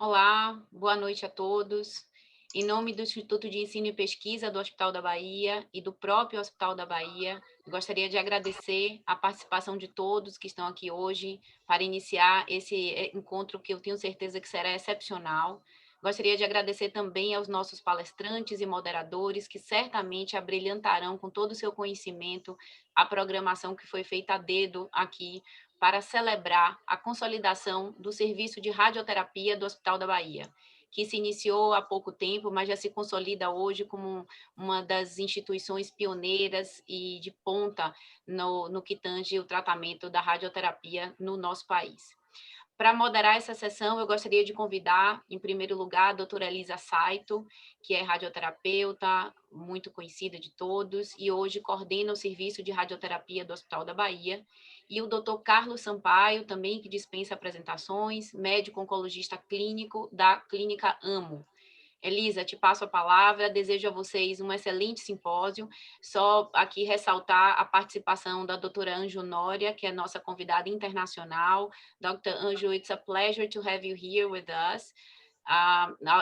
Olá, boa noite a todos. Em nome do Instituto de Ensino e Pesquisa do Hospital da Bahia e do próprio Hospital da Bahia, gostaria de agradecer a participação de todos que estão aqui hoje para iniciar esse encontro que eu tenho certeza que será excepcional. Gostaria de agradecer também aos nossos palestrantes e moderadores que certamente abrilhantarão com todo o seu conhecimento a programação que foi feita a dedo aqui para celebrar a consolidação do serviço de radioterapia do Hospital da Bahia, que se iniciou há pouco tempo, mas já se consolida hoje como uma das instituições pioneiras e de ponta no que tange o tratamento da radioterapia no nosso país. Para moderar essa sessão, eu gostaria de convidar, em primeiro lugar, a doutora Elisa Saito, que é radioterapeuta, muito conhecida de todos, e hoje coordena o serviço de radioterapia do Hospital da Bahia, e o doutor Carlos Sampaio, também que dispensa apresentações, médico oncologista clínico da Clínica AMO. Elisa, te passo a palavra, desejo a vocês um excelente simpósio. Só aqui ressaltar a participação da doutora Anjo Nória, que é nossa convidada internacional. Dr. Anjo, it's a pleasure to have you here with us.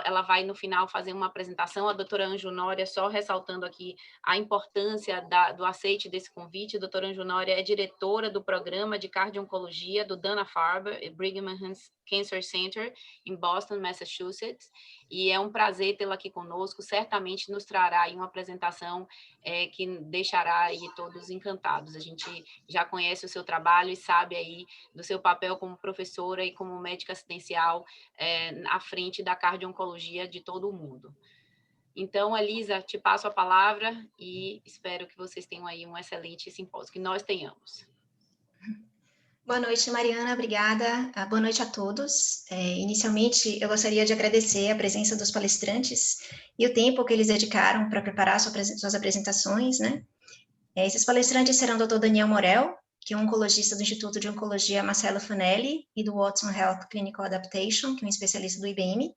Ela vai, no final, fazer uma apresentação. A doutora Anjo Nória, só ressaltando aqui a importância do aceite desse convite. A doutora Anjo Nória é diretora do programa de cardio-oncologia do Dana-Farber, Brigham and Cancer Center, em Boston, Massachusetts. E é um prazer tê-la aqui conosco, certamente nos trará aí uma apresentação que deixará aí todos encantados. A gente já conhece o seu trabalho e sabe aí do seu papel como professora e como médica assistencial à frente da cardio-oncologia de todo o mundo. Então, Elisa, te passo a palavra e espero que vocês tenham aí um excelente simpósio, que nós tenhamos. Boa noite, Mariana, obrigada. Boa noite a todos. Inicialmente, eu gostaria de agradecer a presença dos palestrantes e o tempo que eles dedicaram para preparar suas apresentações, né? Esses palestrantes serão o Dr. Daniel Morel, que é um oncologista do Instituto de Oncologia Marcelo Fanelli e do Watson Health Clinical Adaptation, que é um especialista do IBM.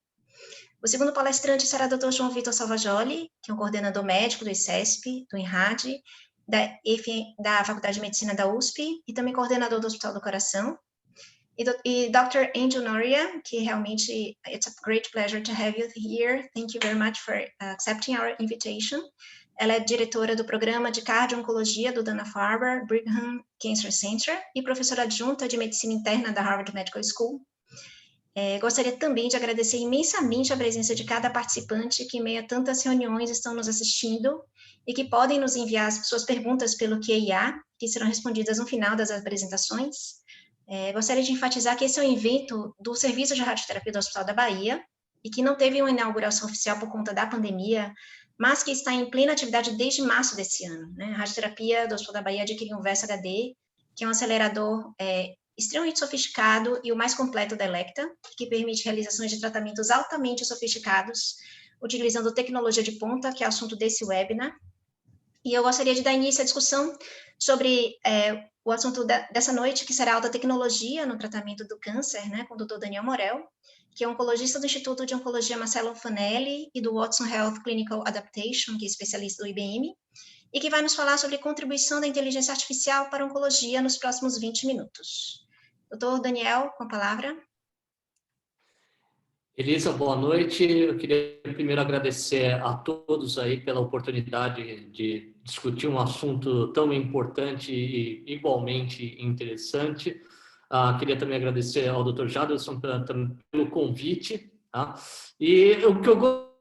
O segundo palestrante será o Dr. João Vitor Salvajoli, que é um coordenador médico do ICESP, do INRAD, da Faculdade de Medicina da USP e também coordenador do Hospital do Coração. E Dr. Angel Noria, que realmente, it's a great pleasure to have you here. Thank you very much for accepting our invitation. Ela é diretora do programa de cardio-oncologia do Dana-Farber, Brigham Cancer Center e professora adjunta de medicina interna da Harvard Medical School. Gostaria também de agradecer imensamente a presença de cada participante que, em meio a tantas reuniões, estão nos assistindo e que podem nos enviar suas perguntas pelo Q&A, que serão respondidas no final das apresentações. Gostaria de enfatizar que esse é um evento do Serviço de Radioterapia do Hospital da Bahia e que não teve uma inauguração oficial por conta da pandemia, mas que está em plena atividade desde março desse ano, né? A radioterapia do Hospital da Bahia adquiriu um VESS HD, que é um acelerador extremamente sofisticado e o mais completo da Elekta, que permite realizações de tratamentos altamente sofisticados, utilizando tecnologia de ponta, que é o assunto desse webinar. E eu gostaria de dar início à discussão sobre o assunto dessa noite, que será a alta tecnologia no tratamento do câncer, né, com o Dr. Daniel Morel, que é oncologista do Instituto de Oncologia Marcelo Fanelli e do Watson Health Clinical Adaptation, que é especialista do IBM, e que vai nos falar sobre a contribuição da inteligência artificial para a oncologia nos próximos 20 minutos. Doutor Daniel, com a palavra. Elisa, boa noite. Eu queria primeiro agradecer a todos aí pela oportunidade de discutir um assunto tão importante e igualmente interessante. Queria também agradecer ao Dr. Jaderson pelo convite. Tá? E o que eu gosto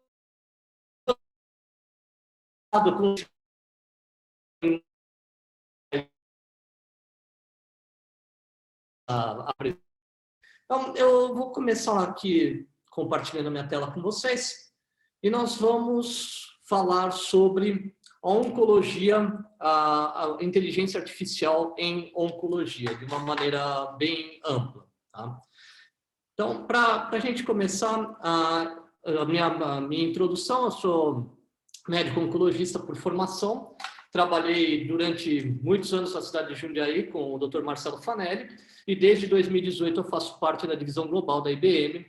então, eu vou começar aqui compartilhando a minha tela com vocês e nós vamos falar sobre a oncologia, a inteligência artificial em oncologia, de uma maneira bem ampla. Tá? Então, para a gente começar a minha introdução, eu sou médico oncologista por formação, trabalhei durante muitos anos na cidade de Jundiaí com o Dr. Marcelo Fanelli e desde 2018 eu faço parte da divisão global da IBM,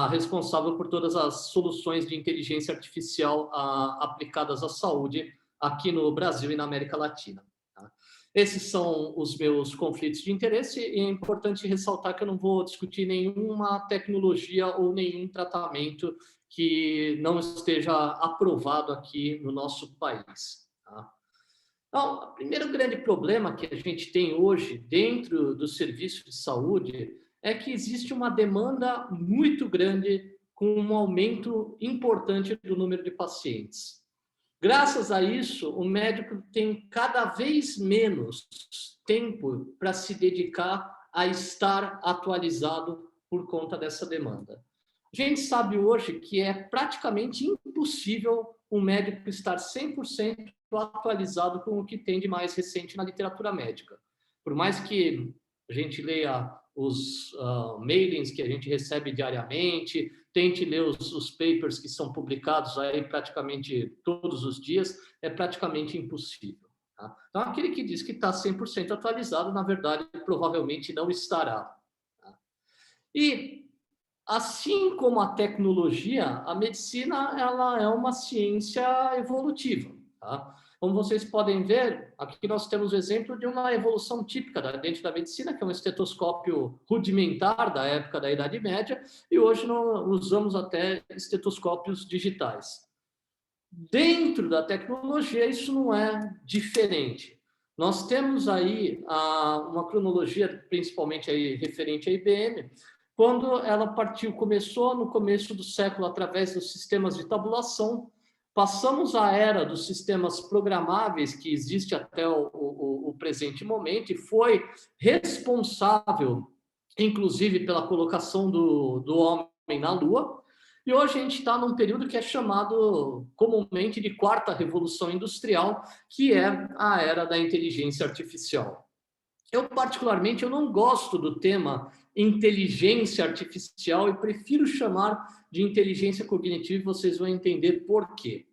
responsável por todas as soluções de inteligência artificial aplicadas à saúde aqui no Brasil e na América Latina. Tá? Esses são os meus conflitos de interesse e é importante ressaltar que eu não vou discutir nenhuma tecnologia ou nenhum tratamento que não esteja aprovado aqui no nosso país. Tá? Então, o primeiro grande problema que a gente tem hoje dentro do serviço de saúde é que existe uma demanda muito grande com um aumento importante do número de pacientes. Graças a isso, o médico tem cada vez menos tempo para se dedicar a estar atualizado por conta dessa demanda. A gente sabe hoje que é praticamente impossível um médico estar 100% atualizado com o que tem de mais recente na literatura médica. Por mais que a gente leia os mailings que a gente recebe diariamente, tente ler os papers que são publicados aí praticamente todos os dias, é praticamente impossível. Tá? Então, aquele que diz que está 100% atualizado, na verdade, provavelmente não estará. Tá? E, assim como a tecnologia, a medicina ela é uma ciência evolutiva. Tá? Como vocês podem ver, aqui nós temos o exemplo de uma evolução típica dentro da medicina, que é um estetoscópio rudimentar da época da Idade Média, e hoje nós usamos até estetoscópios digitais. Dentro da tecnologia, isso não é diferente. Nós temos aí uma cronologia, principalmente aí referente à IBM, quando ela começou no começo do século através dos sistemas de tabulação. Passamos à era dos sistemas programáveis, que existe até o presente momento, e foi responsável, inclusive, pela colocação do homem na Lua. E hoje a gente está num período que é chamado comumente de quarta revolução industrial, que é a era da inteligência artificial. Eu, particularmente, eu não gosto do tema inteligência artificial e prefiro chamar de inteligência cognitiva e vocês vão entender por quê.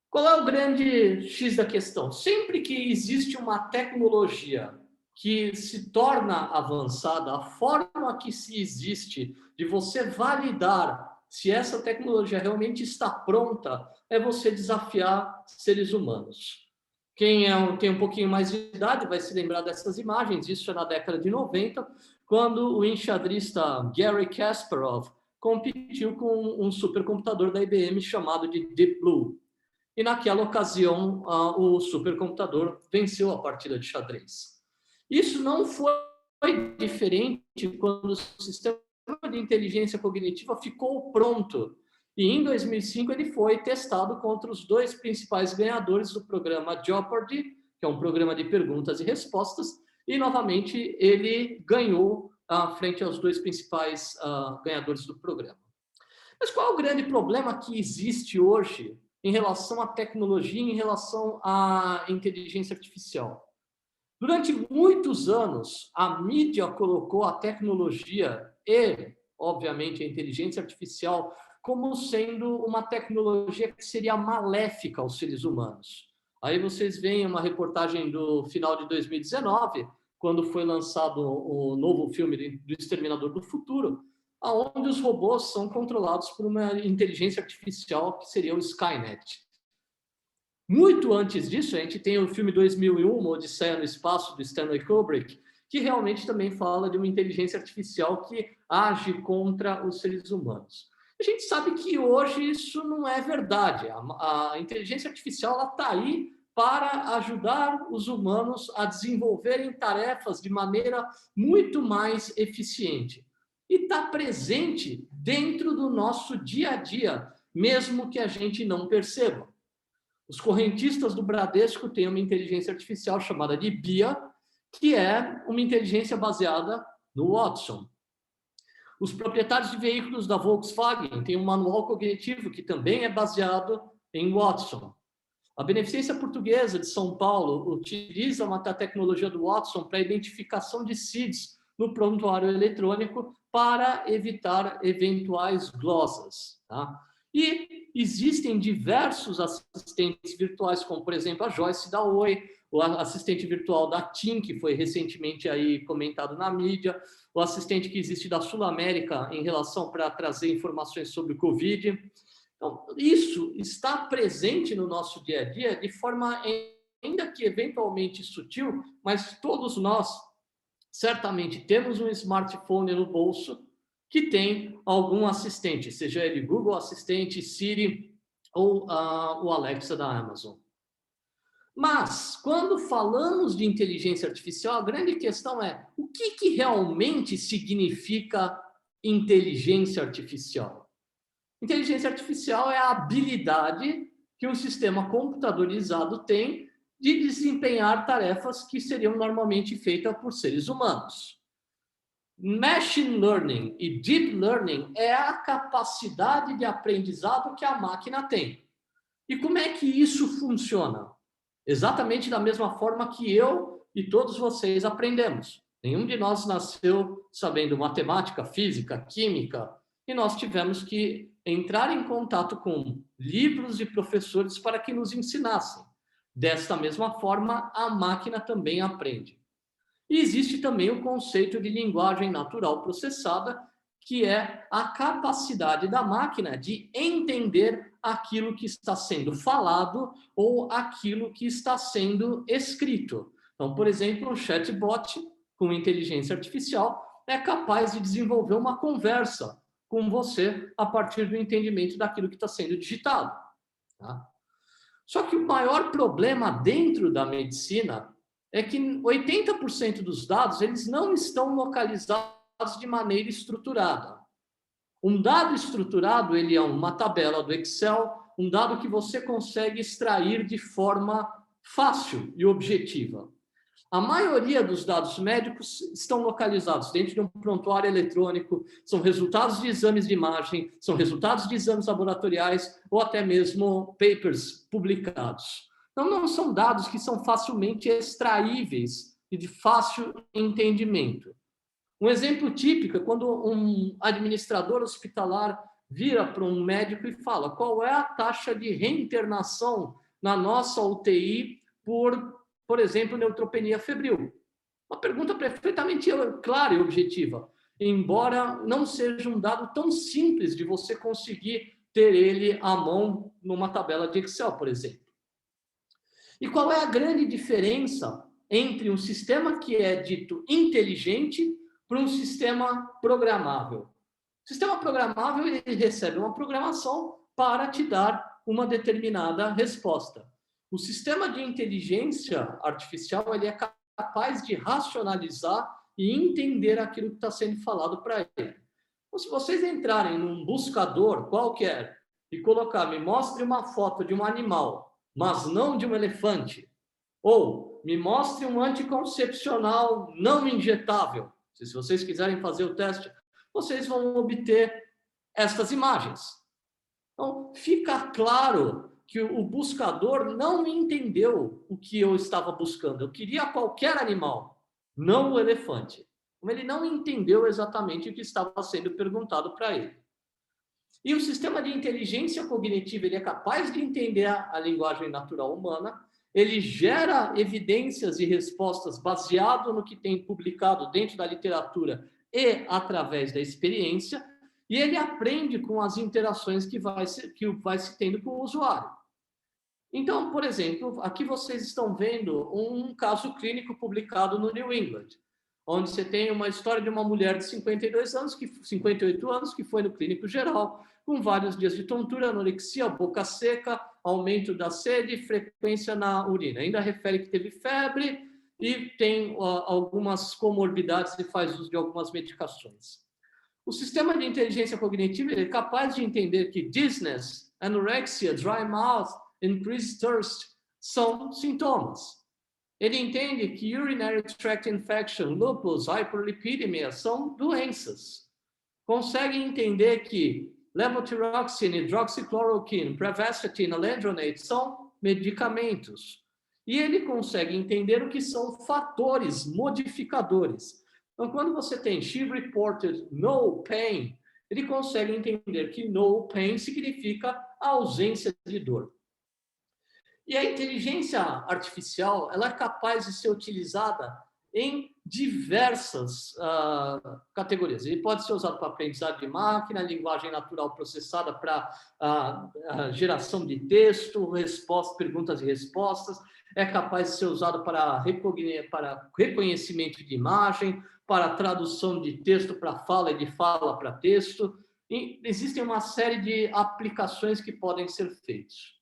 Qual é o grande X da questão? Sempre que existe uma tecnologia que se torna avançada, a forma que se existe de você validar se essa tecnologia realmente está pronta é você desafiar seres humanos. Quem tem um pouquinho mais de idade vai se lembrar dessas imagens, isso é na década de 90, quando o enxadrista Garry Kasparov competiu com um supercomputador da IBM chamado de Deep Blue. E naquela ocasião, o supercomputador venceu a partida de xadrez. Isso não foi diferente quando o sistema de inteligência cognitiva ficou pronto. E em 2005 ele foi testado contra os dois principais ganhadores do programa Jeopardy, que é um programa de perguntas e respostas, e novamente ele ganhou frente aos dois principais ganhadores do programa. Mas qual é o grande problema que existe hoje em relação à tecnologia, em relação à inteligência artificial? Durante muitos anos, a mídia colocou a tecnologia e, obviamente, a inteligência artificial como sendo uma tecnologia que seria maléfica aos seres humanos. Aí vocês veem uma reportagem do final de 2019, quando foi lançado o novo filme do Exterminador do Futuro, onde os robôs são controlados por uma inteligência artificial que seria o Skynet. Muito antes disso, a gente tem o filme 2001, Uma Odisseia no Espaço, do Stanley Kubrick, que realmente também fala de uma inteligência artificial que age contra os seres humanos. A gente sabe que hoje isso não é verdade. A inteligência artificial está aí para ajudar os humanos a desenvolverem tarefas de maneira muito mais eficiente. E está presente dentro do nosso dia a dia, mesmo que a gente não perceba. Os correntistas do Bradesco têm uma inteligência artificial chamada de BIA, que é uma inteligência baseada no Watson. Os proprietários de veículos da Volkswagen têm um manual cognitivo que também é baseado em Watson. A Beneficência Portuguesa de São Paulo utiliza uma tecnologia do Watson para a identificação de seeds no prontuário eletrônico para evitar eventuais glosas. Tá? E existem diversos assistentes virtuais, como, por exemplo, a Joyce da Oi, o assistente virtual da TIM, que foi recentemente aí comentado na mídia, o assistente que existe da Sul América em relação para trazer informações sobre o Covid. Então, isso está presente no nosso dia a dia de forma ainda que eventualmente sutil, mas todos nós certamente temos um smartphone no bolso que tem algum assistente, seja ele Google Assistente, Siri ou o Alexa da Amazon. Mas, quando falamos de inteligência artificial, a grande questão é o que realmente significa inteligência artificial? Inteligência artificial é a habilidade que um sistema computadorizado tem de desempenhar tarefas que seriam normalmente feitas por seres humanos. Machine Learning e Deep Learning é a capacidade de aprendizado que a máquina tem. E como é que isso funciona? Exatamente da mesma forma que eu e todos vocês aprendemos. Nenhum de nós nasceu sabendo matemática, física, química, e nós tivemos que entrar em contato com livros de professores para que nos ensinassem. Desta mesma forma, a máquina também aprende. E existe também o conceito de linguagem natural processada, que é a capacidade da máquina de entender aquilo que está sendo falado ou aquilo que está sendo escrito. Então, por exemplo, um chatbot com inteligência artificial é capaz de desenvolver uma conversa com você a partir do entendimento daquilo que está sendo digitado. Tá? Só que o maior problema dentro da medicina é que 80% dos dados eles não estão localizados de maneira estruturada. Um dado estruturado, ele é uma tabela do Excel, um dado que você consegue extrair de forma fácil e objetiva. A maioria dos dados médicos estão localizados dentro de um prontuário eletrônico, são resultados de exames de imagem, são resultados de exames laboratoriais ou até mesmo papers publicados. Então, não são dados que são facilmente extraíveis e de fácil entendimento. Um exemplo típico é quando um administrador hospitalar vira para um médico e fala: qual é a taxa de reinternação na nossa UTI por exemplo, neutropenia febril? Uma pergunta perfeitamente clara e objetiva, embora não seja um dado tão simples de você conseguir ter ele à mão numa tabela de Excel, por exemplo. E qual é a grande diferença entre um sistema que é dito inteligente para um sistema programável? O sistema programável ele recebe uma programação para te dar uma determinada resposta. O sistema de inteligência artificial ele é capaz de racionalizar e entender aquilo que está sendo falado para ele. Então, se vocês entrarem num buscador qualquer e colocar, me mostre uma foto de um animal, mas não de um elefante, ou me mostre um anticoncepcional não injetável, se vocês quiserem fazer o teste, vocês vão obter estas imagens. Então, fica claro que o buscador não entendeu o que eu estava buscando. Eu queria qualquer animal, não o elefante. Ele não entendeu exatamente o que estava sendo perguntado para ele. E o sistema de inteligência cognitiva ele é capaz de entender a linguagem natural humana, ele gera evidências e respostas baseado no que tem publicado dentro da literatura e através da experiência, e ele aprende com as interações que vai se tendo com o usuário. Então, por exemplo, aqui vocês estão vendo um caso clínico publicado no New England, onde você tem uma história de uma mulher de 58 anos, que foi no clínico geral, com vários dias de tontura, anorexia, boca seca, aumento da sede e frequência na urina. Ainda refere que teve febre e tem algumas comorbidades e faz uso de algumas medicações. O sistema de inteligência cognitiva é capaz de entender que dizziness, anorexia, dry mouth, increased thirst são sintomas. Ele entende que urinary tract infection, lupus, hyperlipidemia são doenças. Consegue entender que levothyroxine, hidroxychloroquine, pravastatin, alendronate são medicamentos. E ele consegue entender o que são fatores modificadores. Então, quando você tem she reported no pain, ele consegue entender que no pain significa ausência de dor. E a inteligência artificial ela é capaz de ser utilizada em diversas categorias. Ele pode ser usado para aprendizado de máquina, linguagem natural processada para geração de texto, perguntas e respostas, é capaz de ser usado para reconhecimento de imagem, para tradução de texto para fala e de fala para texto. E existem uma série de aplicações que podem ser feitas.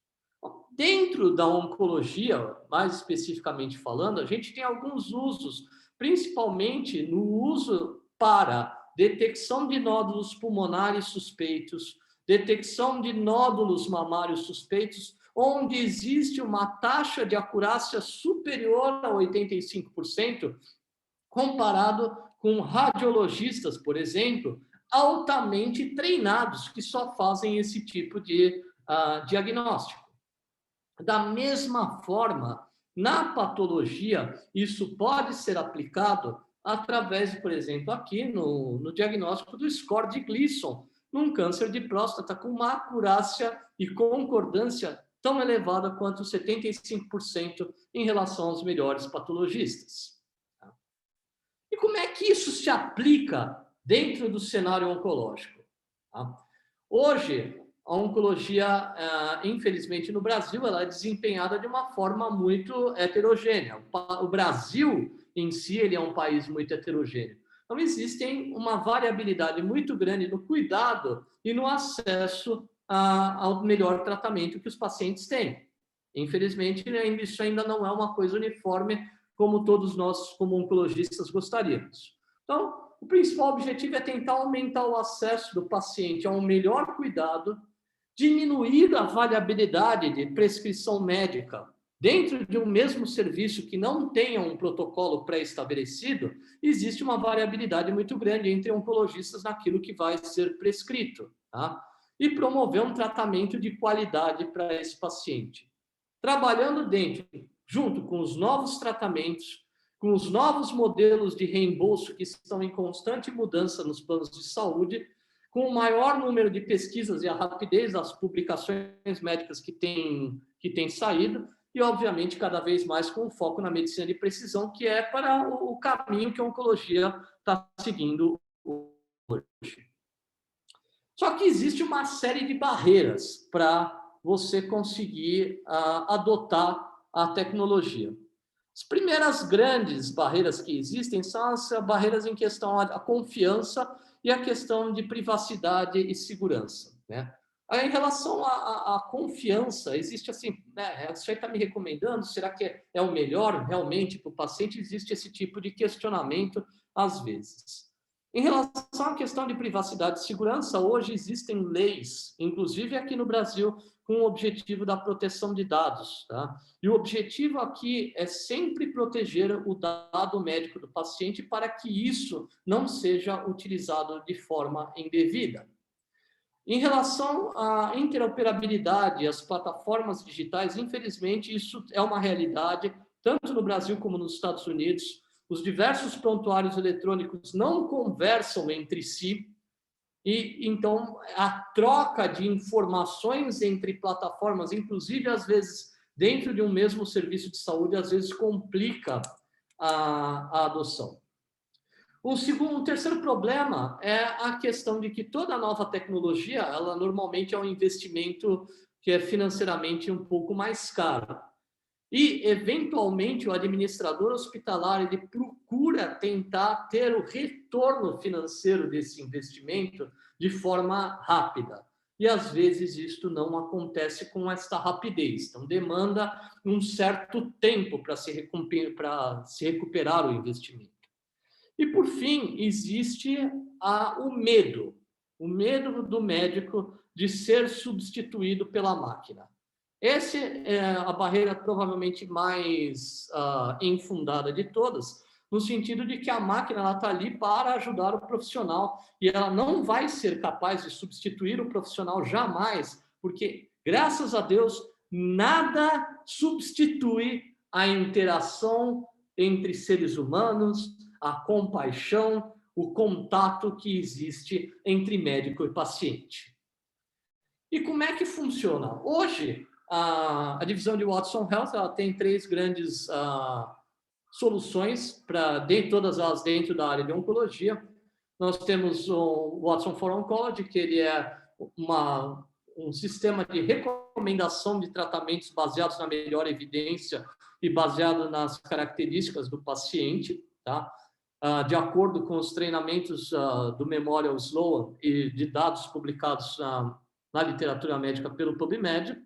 Dentro da oncologia, mais especificamente falando, a gente tem alguns usos, principalmente no uso para detecção de nódulos pulmonares suspeitos, detecção de nódulos mamários suspeitos, onde existe uma taxa de acurácia superior a 85%, comparado com radiologistas, por exemplo, altamente treinados, que só fazem esse tipo de diagnóstico. Da mesma forma, na patologia, isso pode ser aplicado através, por exemplo, aqui no diagnóstico do score de Gleason, num câncer de próstata com uma acurácia e concordância tão elevada quanto 75% em relação aos melhores patologistas. E como é que isso se aplica dentro do cenário oncológico? Hoje, a oncologia, infelizmente, no Brasil, ela é desempenhada de uma forma muito heterogênea. O Brasil, em si, ele é um país muito heterogêneo. Então, existem uma variabilidade muito grande no cuidado e no acesso ao melhor tratamento que os pacientes têm. Infelizmente, isso ainda não é uma coisa uniforme, como todos nós, como oncologistas, gostaríamos. Então, o principal objetivo é tentar aumentar o acesso do paciente a um melhor cuidado, diminuir a variabilidade de prescrição médica dentro de um mesmo serviço que não tenha um protocolo pré-estabelecido. Existe uma variabilidade muito grande entre oncologistas naquilo que vai ser prescrito, tá? E promover um tratamento de qualidade para esse paciente. Trabalhando junto com os novos tratamentos, com os novos modelos de reembolso que estão em constante mudança nos planos de saúde, com o maior número de pesquisas e a rapidez das publicações médicas que tem saído, e, obviamente, cada vez mais com foco na medicina de precisão, que é para o caminho que a oncologia está seguindo hoje. Só que existe uma série de barreiras para você conseguir adotar a tecnologia. As primeiras grandes barreiras que existem são as barreiras em questão à confiança e a questão de privacidade e segurança, né? Aí, em relação à confiança, existe assim, né, você está me recomendando, será que é o melhor realmente para o paciente? Existe esse tipo de questionamento às vezes. Em relação à questão de privacidade e segurança, hoje existem leis, inclusive aqui no Brasil, com o objetivo da proteção de dados, tá? E o objetivo aqui é sempre proteger o dado médico do paciente para que isso não seja utilizado de forma indevida. Em relação à interoperabilidade, as plataformas digitais, infelizmente, isso é uma realidade, tanto no Brasil como nos Estados Unidos. Os diversos prontuários eletrônicos não conversam entre si, e então a troca de informações entre plataformas, inclusive às vezes dentro de um mesmo serviço de saúde, às vezes complica a adoção. O terceiro problema é a questão de que toda nova tecnologia, ela normalmente é um investimento que é financeiramente um pouco mais caro. E, eventualmente, o administrador hospitalar ele procura tentar ter o retorno financeiro desse investimento de forma rápida. E, às vezes, isto não acontece com esta rapidez. Então, demanda um certo tempo para se recuperar o investimento. E, por fim, existe o medo do médico de ser substituído pela máquina. Essa é a barreira provavelmente mais infundada de todas, no sentido de que a máquina está ali para ajudar o profissional e ela não vai ser capaz de substituir o profissional jamais, porque, graças a Deus, nada substitui a interação entre seres humanos, a compaixão, o contato que existe entre médico e paciente. E como é que funciona? Hoje, a divisão de Watson Health ela tem três grandes soluções para todas elas dentro da área de oncologia. Nós temos o Watson for Oncology, que ele é um sistema de recomendação de tratamentos baseados na melhor evidência e baseado nas características do paciente, tá? De acordo com os treinamentos do Memorial Sloan e de dados publicados na literatura médica pelo PubMed.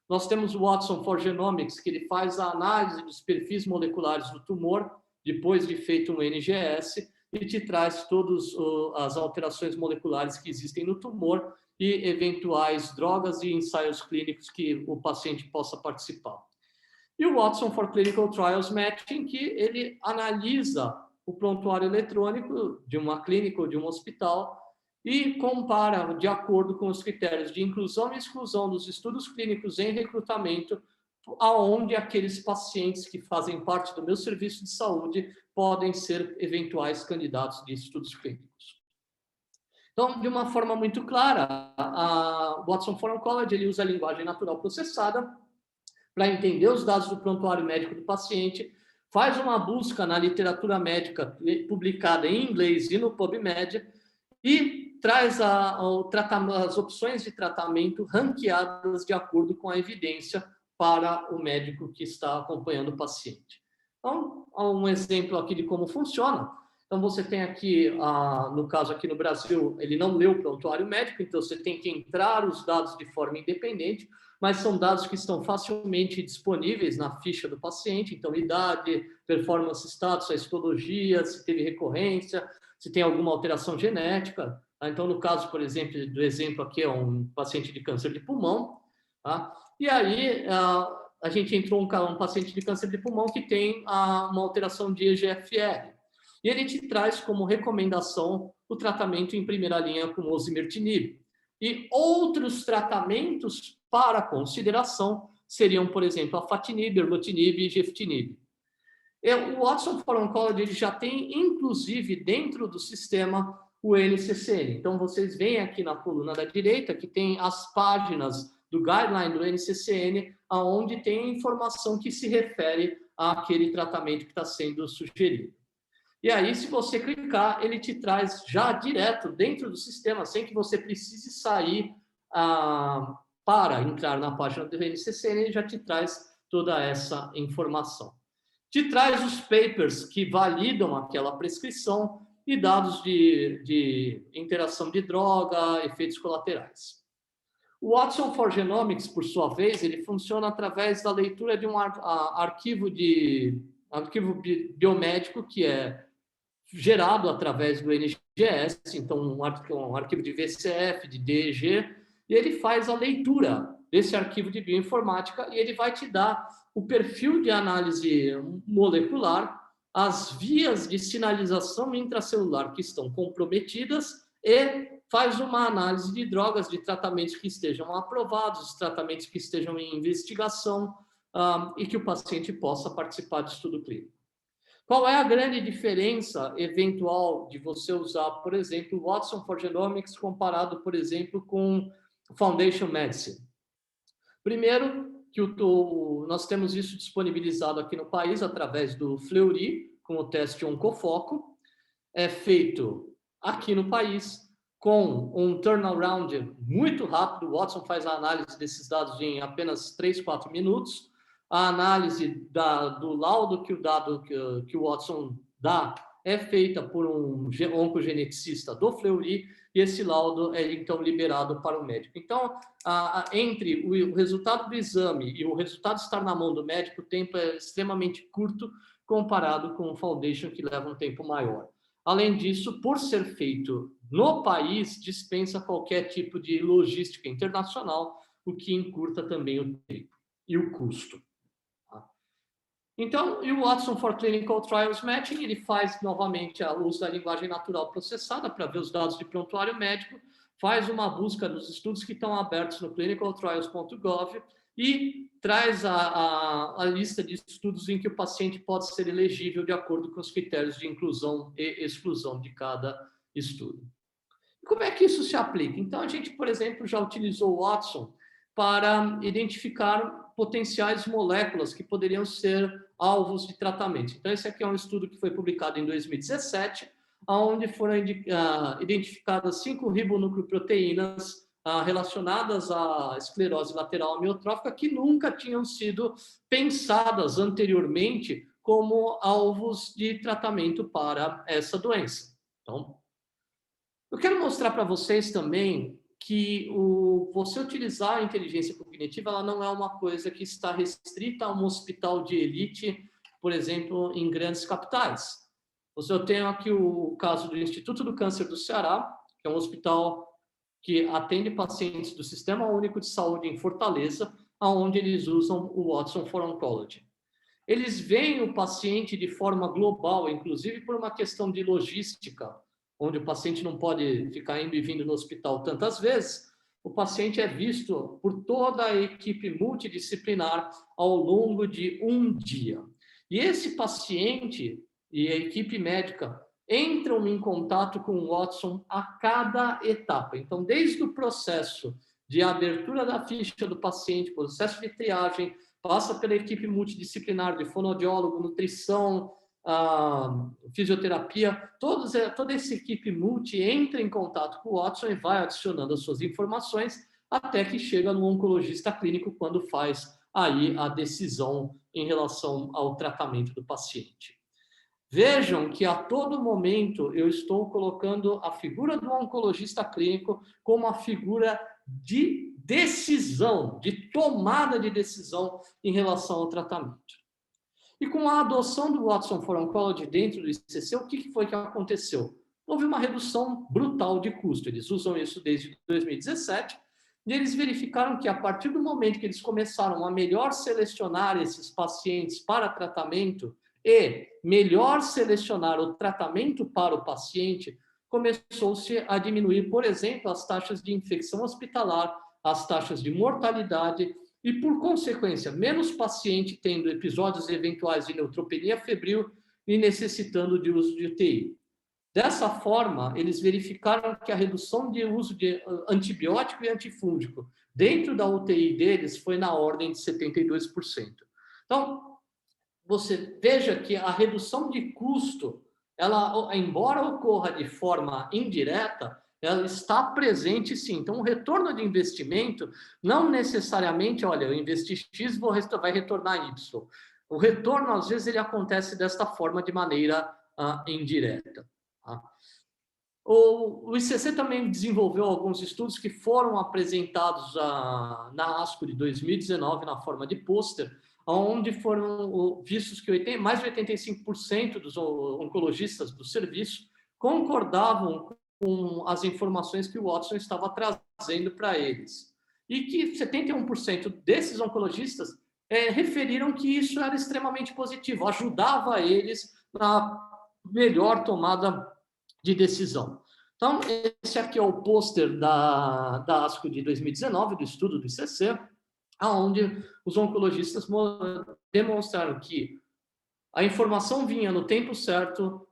Nós temos o Watson for Genomics, que ele faz a análise dos perfis moleculares do tumor, depois de feito um NGS, e te traz todas as alterações moleculares que existem no tumor e eventuais drogas e ensaios clínicos que o paciente possa participar. E o Watson for Clinical Trials Matching, que ele analisa o prontuário eletrônico de uma clínica ou de um hospital e compara de acordo com os critérios de inclusão e exclusão dos estudos clínicos em recrutamento, aonde aqueles pacientes que fazem parte do meu serviço de saúde podem ser eventuais candidatos de estudos clínicos. Então, de uma forma muito clara, a Watson for Oncology ele usa a linguagem natural processada para entender os dados do prontuário médico do paciente, faz uma busca na literatura médica publicada em inglês e no PubMed e traz as opções de tratamento ranqueadas de acordo com a evidência para o médico que está acompanhando o paciente. Então, um exemplo aqui de como funciona. Então, você tem aqui, no caso aqui no Brasil, ele não leu o prontuário médico, então você tem que entrar os dados de forma independente, mas são dados que estão facilmente disponíveis na ficha do paciente, então idade, performance status, a histologia, se teve recorrência, se tem alguma alteração genética. Então, no caso, por exemplo, do exemplo aqui é um paciente de câncer de pulmão, tá? E aí a gente entrou um paciente de câncer de pulmão que tem uma alteração de EGFR. E ele te traz como recomendação o tratamento em primeira linha com osimertinib. E outros tratamentos para consideração seriam, por exemplo, afatinib, erlotinib e geftinib. O Watson for Oncology ele já tem, inclusive, dentro do sistema, o NCCN. Então, vocês veem aqui na coluna da direita que tem as páginas do guideline do NCCN, onde tem informação que se refere àquele tratamento que está sendo sugerido. E aí, se você clicar, ele te traz já direto dentro do sistema, sem que você precise sair para entrar na página do NCCN, ele já te traz toda essa informação. Te traz os papers que validam aquela prescrição e dados de interação de droga, efeitos colaterais. O Watson for Genomics, por sua vez, ele funciona através da leitura de um arquivo biomédico que é gerado através do NGS, então um arquivo de VCF, de DEG, e ele faz a leitura desse arquivo de bioinformática e ele vai te dar o perfil de análise molecular, as vias de sinalização intracelular que estão comprometidas e faz uma análise de drogas, de tratamentos que estejam aprovados, tratamentos que estejam em investigação e que o paciente possa participar de estudo clínico. Qual é a grande diferença eventual de você usar, por exemplo, o Watson for Genomics comparado, por exemplo, com Foundation Medicine? Primeiro, que nós temos isso disponibilizado aqui no país através do Fleury, com o teste Oncofoco. É feito aqui no país com um turnaround muito rápido. O Watson faz a análise desses dados em apenas 3, 4 minutos. A análise do laudo que o Watson dá é feita por um oncogeneticista do Fleury e esse laudo é então liberado para o médico. Então, entre o resultado do exame e o resultado estar na mão do médico, o tempo é extremamente curto comparado com o Foundation, que leva um tempo maior. Além disso, por ser feito no país, dispensa qualquer tipo de logística internacional, o que encurta também o tempo e o custo. Então, e o Watson for Clinical Trials Matching, ele faz novamente o uso da linguagem natural processada para ver os dados de prontuário médico, faz uma busca dos estudos que estão abertos no clinicaltrials.gov e traz a lista de estudos em que o paciente pode ser elegível de acordo com os critérios de inclusão e exclusão de cada estudo. Como é que isso se aplica? Então, a gente, por exemplo, já utilizou o Watson para identificar potenciais moléculas que poderiam ser alvos de tratamento. Então, esse aqui é um estudo que foi publicado em 2017, onde foram identificadas 5 ribonucleoproteínas relacionadas à esclerose lateral amiotrófica que nunca tinham sido pensadas anteriormente como alvos de tratamento para essa doença. Então, eu quero mostrar para vocês também que você utilizar a inteligência cognitiva ela não é uma coisa que está restrita a um hospital de elite, por exemplo, em grandes capitais. Eu tenho aqui o caso do Instituto do Câncer do Ceará, que é um hospital que atende pacientes do Sistema Único de Saúde em Fortaleza, onde eles usam o Watson for Oncology. Eles veem o paciente de forma global, inclusive por uma questão de logística, onde o paciente não pode ficar indo e vindo no hospital tantas vezes. O paciente é visto por toda a equipe multidisciplinar ao longo de um dia. E esse paciente e a equipe médica entram em contato com o Watson a cada etapa. Então, desde o processo de abertura da ficha do paciente, processo de triagem, passa pela equipe multidisciplinar de fonoaudiólogo, nutrição, fisioterapia, toda essa equipe multi entra em contato com o Watson e vai adicionando as suas informações até que chega no oncologista clínico quando faz aí a decisão em relação ao tratamento do paciente. Vejam que a todo momento eu estou colocando a figura do oncologista clínico como a figura de decisão, de tomada de decisão em relação ao tratamento. E com a adoção do Watson for Oncology dentro do ICC, o que foi que aconteceu? Houve uma redução brutal de custo. Eles usam isso desde 2017 e eles verificaram que a partir do momento que eles começaram a melhor selecionar esses pacientes para tratamento e melhor selecionar o tratamento para o paciente, começou-se a diminuir, por exemplo, as taxas de infecção hospitalar, as taxas de mortalidade e, por consequência, menos paciente tendo episódios eventuais de neutropenia febril e necessitando de uso de UTI. Dessa forma, eles verificaram que a redução de uso de antibiótico e antifúngico dentro da UTI deles foi na ordem de 72%. Então, você veja que a redução de custo, ela, embora ocorra de forma indireta, ela está presente sim. Então, o retorno de investimento não necessariamente, olha, eu investi X, vai retornar Y. O retorno, às vezes, ele acontece desta forma, de maneira indireta. Tá? O ICC também desenvolveu alguns estudos que foram apresentados na ASCO de 2019, na forma de pôster, onde foram vistos que mais de 85% dos oncologistas do serviço concordavam com as informações que o Watson estava trazendo para eles. E que 71% desses oncologistas referiram que isso era extremamente positivo, ajudava eles na melhor tomada de decisão. Então, esse aqui é o pôster da ASCO de 2019, do estudo do ICC, onde os oncologistas demonstraram que a informação vinha no tempo certo,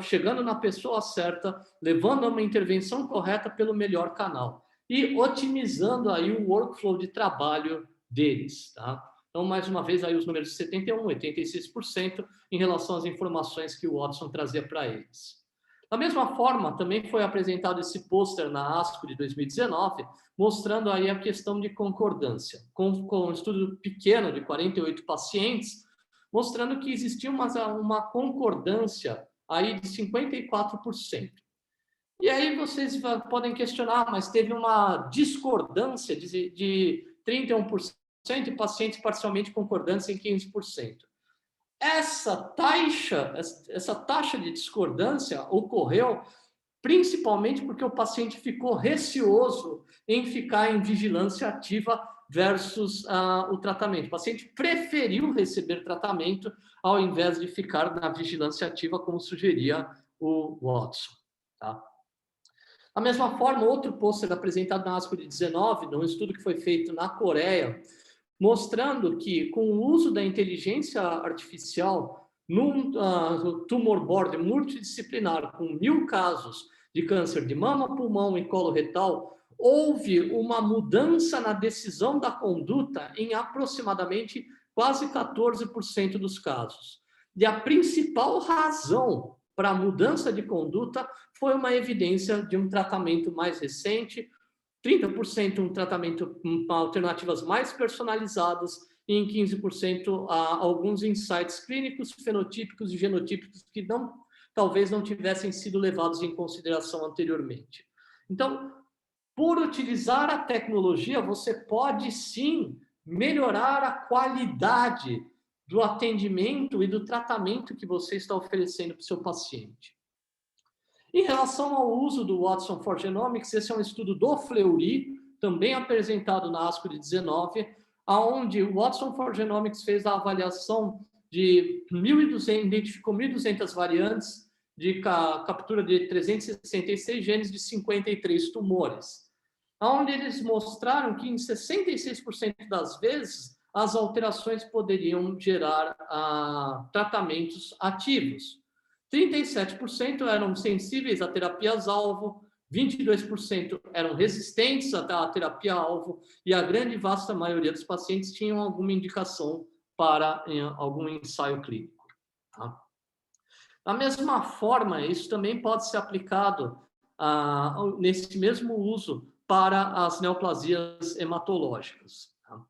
chegando na pessoa certa, levando a uma intervenção correta pelo melhor canal e otimizando aí o workflow de trabalho deles, tá? Então, mais uma vez, aí os números de 71%, 86% em relação às informações que o Watson trazia para eles. Da mesma forma, também foi apresentado esse pôster na ASCO de 2019, mostrando aí a questão de concordância, com um estudo pequeno de 48 pacientes, mostrando que existia uma concordância aí de 54%. E aí vocês podem questionar, mas teve uma discordância de 31% e pacientes parcialmente concordantes em 15%. Essa taxa de discordância ocorreu principalmente porque o paciente ficou receoso em ficar em vigilância ativa versus o tratamento. O paciente preferiu receber tratamento ao invés de ficar na vigilância ativa, como sugeria o Watson. Tá? Da mesma forma, outro pôster apresentado na ASCO de 19, num estudo que foi feito na Coreia, mostrando que, com o uso da inteligência artificial num tumor board multidisciplinar, com 1.000 casos de câncer de mama, pulmão e colo retal, houve uma mudança na decisão da conduta em aproximadamente quase 14% dos casos. E a principal razão para a mudança de conduta foi uma evidência de um tratamento mais recente, 30% um tratamento com alternativas mais personalizadas e em 15% alguns insights clínicos, fenotípicos e genotípicos que talvez não tivessem sido levados em consideração anteriormente. Então, por utilizar a tecnologia, você pode sim melhorar a qualidade do atendimento e do tratamento que você está oferecendo para o seu paciente. Em relação ao uso do Watson for Genomics, esse é um estudo do Fleury, também apresentado na ASCO de 19, onde o Watson for Genomics fez a avaliação de 1.200, identificou 1.200 variantes de captura de 366 genes de 53 tumores, onde eles mostraram que em 66% das vezes as alterações poderiam gerar tratamentos ativos. 37% eram sensíveis a terapias-alvo, 22% eram resistentes à terapia-alvo e a grande e vasta maioria dos pacientes tinham alguma indicação para algum ensaio clínico. Tá? Da mesma forma, isso também pode ser aplicado nesse mesmo uso para as neoplasias hematológicas. Tá?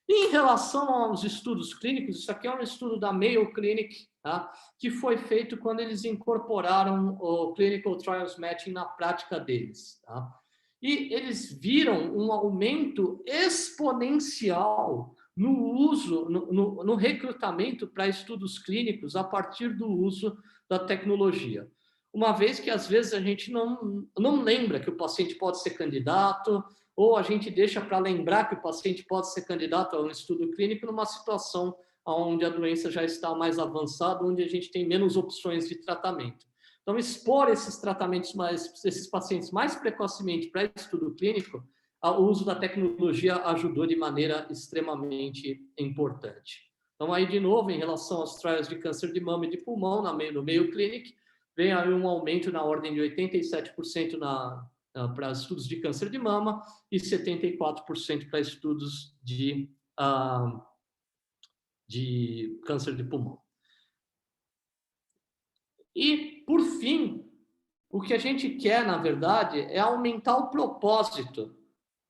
Em relação aos estudos clínicos, isso aqui é um estudo da Mayo Clinic, tá? Que foi feito quando eles incorporaram o Clinical Trials Matching na prática deles. Tá? E eles viram um aumento exponencial no uso, no recrutamento para estudos clínicos a partir do uso da tecnologia. Uma vez que, às vezes, a gente não lembra que o paciente pode ser candidato, ou a gente deixa para lembrar que o paciente pode ser candidato a um estudo clínico numa situação onde a doença já está mais avançada, onde a gente tem menos opções de tratamento. Então, expor esses tratamentos, esses pacientes mais precocemente para estudo clínico, o uso da tecnologia ajudou de maneira extremamente importante. Então, aí, de novo, em relação aos trials de câncer de mama e de pulmão, no Mayo Clinic, vem aí um aumento na ordem de 87% para estudos de câncer de mama e 74% para estudos de câncer de pulmão. E, por fim, o que a gente quer, na verdade, é aumentar o propósito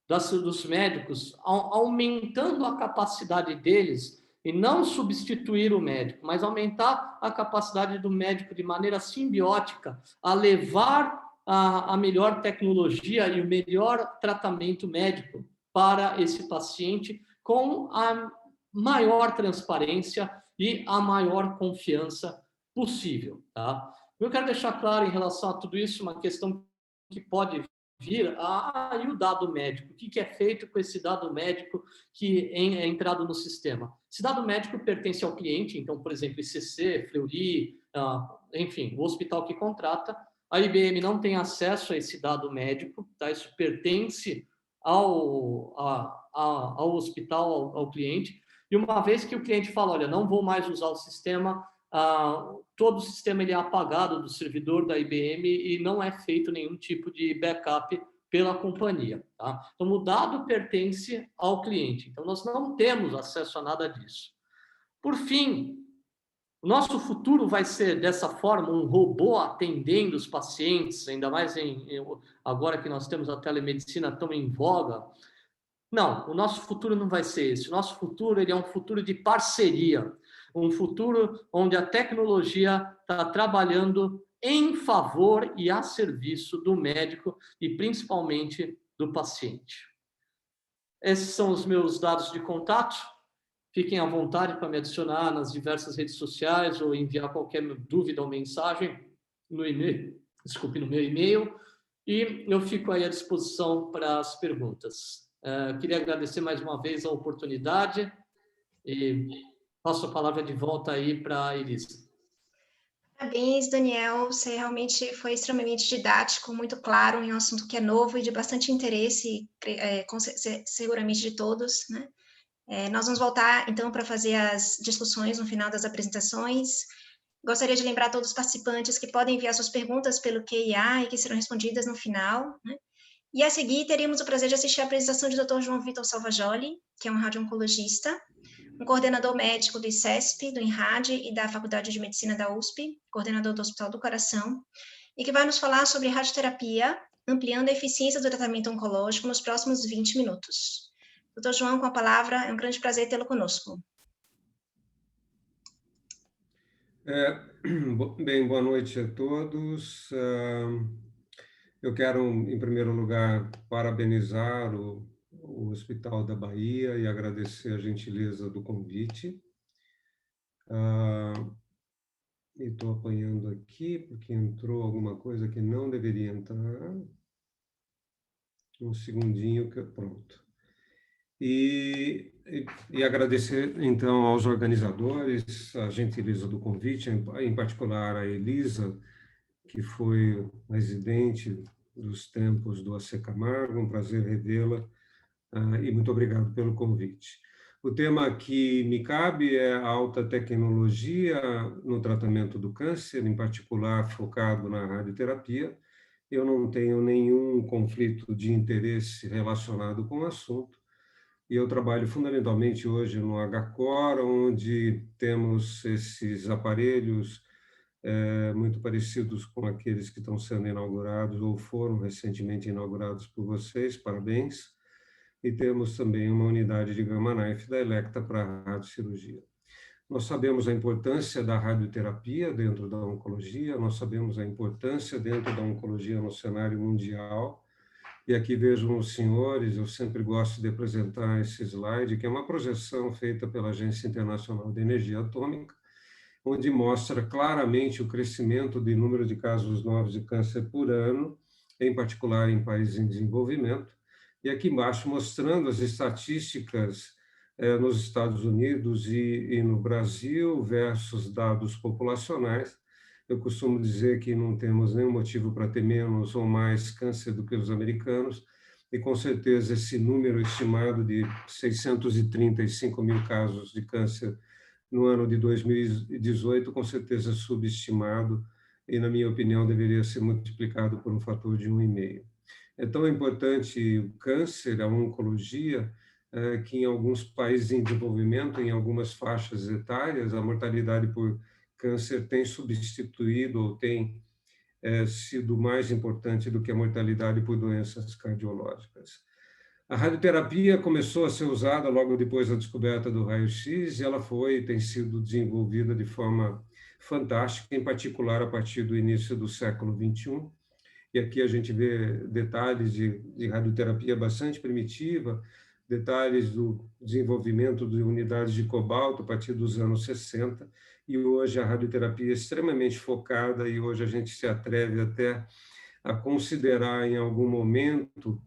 dos médicos, aumentando a capacidade deles, e não substituir o médico, mas aumentar a capacidade do médico de maneira simbiótica a levar a melhor tecnologia e o melhor tratamento médico para esse paciente com a maior transparência e a maior confiança possível. Tá? Eu quero deixar claro em relação a tudo isso uma questão que pode vir e o dado médico. O que é feito com esse dado médico que é entrado no sistema? Esse dado médico pertence ao cliente, então, por exemplo, ICC, Fleury, enfim, o hospital que contrata. A IBM não tem acesso a esse dado médico, tá? Isso pertence ao hospital, ao cliente. E uma vez que o cliente fala, olha, não vou mais usar o sistema, todo o sistema ele é apagado do servidor da IBM e não é feito nenhum tipo de backup pela companhia. Tá? Então, o dado pertence ao cliente. Então, nós não temos acesso a nada disso. Por fim, o nosso futuro vai ser dessa forma, um robô atendendo os pacientes, ainda mais agora que nós temos a telemedicina tão em voga. Não, o nosso futuro não vai ser esse. O nosso futuro ele é um futuro de parceria, um futuro onde a tecnologia está trabalhando em favor e a serviço do médico e principalmente do paciente. Esses são os meus dados de contato. Fiquem à vontade para me adicionar nas diversas redes sociais ou enviar qualquer dúvida ou mensagem no e-mail, no meu e-mail, e eu fico aí à disposição para as perguntas. Queria agradecer mais uma vez a oportunidade e passo a palavra de volta aí para a Elisa. Parabéns, Daniel. Você realmente foi extremamente didático, muito claro em um assunto que é novo e de bastante interesse, seguramente de todos, né? Nós vamos voltar, então, para fazer as discussões no final das apresentações. Gostaria de lembrar a todos os participantes que podem enviar suas perguntas pelo QIA e que serão respondidas no final, né? E a seguir, teríamos o prazer de assistir à apresentação do Dr. João Vitor Salvajoli, que é um radio-oncologista, um coordenador médico do ICESP, do INRAD e da Faculdade de Medicina da USP, coordenador do Hospital do Coração, e que vai nos falar sobre radioterapia, ampliando a eficiência do tratamento oncológico nos próximos 20 minutos. Dr. João, com a palavra, é um grande prazer tê-lo conosco. Bem, boa noite a todos. Eu quero, em primeiro lugar, parabenizar o Hospital da Bahia e agradecer a gentileza do convite. E estou apanhando aqui, porque entrou alguma coisa que não deveria entrar. Um segundinho, pronto. E agradecer, então, aos organizadores, a gentileza do convite, em particular a Elisa, que foi residente dos tempos do AC Camargo, um prazer revê-la, e muito obrigado pelo convite. O tema que me cabe é a alta tecnologia no tratamento do câncer, em particular focado na radioterapia. Eu não tenho nenhum conflito de interesse relacionado com o assunto, e eu trabalho fundamentalmente hoje no HCOR, onde temos esses aparelhos muito parecidos com aqueles que estão sendo inaugurados ou foram recentemente inaugurados por vocês, parabéns. E temos também uma unidade de Gamma Knife da Elekta para radiocirurgia. Nós sabemos a importância da radioterapia dentro da oncologia, nós sabemos a importância dentro da oncologia no cenário mundial. E aqui vejo os senhores, eu sempre gosto de apresentar esse slide, que é uma projeção feita pela Agência Internacional de Energia Atômica, onde mostra claramente o crescimento do número de casos novos de câncer por ano, em particular em países em desenvolvimento. E aqui embaixo mostrando as estatísticas nos Estados Unidos e no Brasil versus dados populacionais. Eu costumo dizer que não temos nenhum motivo para ter menos ou mais câncer do que os americanos, e com certeza esse número estimado de 635 mil casos de câncer no ano de 2018, com certeza subestimado, e, na minha opinião, deveria ser multiplicado por um fator de 1,5. É tão importante o câncer, a oncologia, que em alguns países em desenvolvimento, em algumas faixas etárias, a mortalidade por câncer tem substituído ou tem sido mais importante do que a mortalidade por doenças cardiológicas. A radioterapia começou a ser usada logo depois da descoberta do raio-x, e ela tem sido desenvolvida de forma fantástica, em particular a partir do início do século XXI. E aqui a gente vê detalhes de radioterapia bastante primitiva, detalhes do desenvolvimento de unidades de cobalto a partir dos anos 60, e hoje a radioterapia é extremamente focada, e hoje a gente se atreve até a considerar em algum momento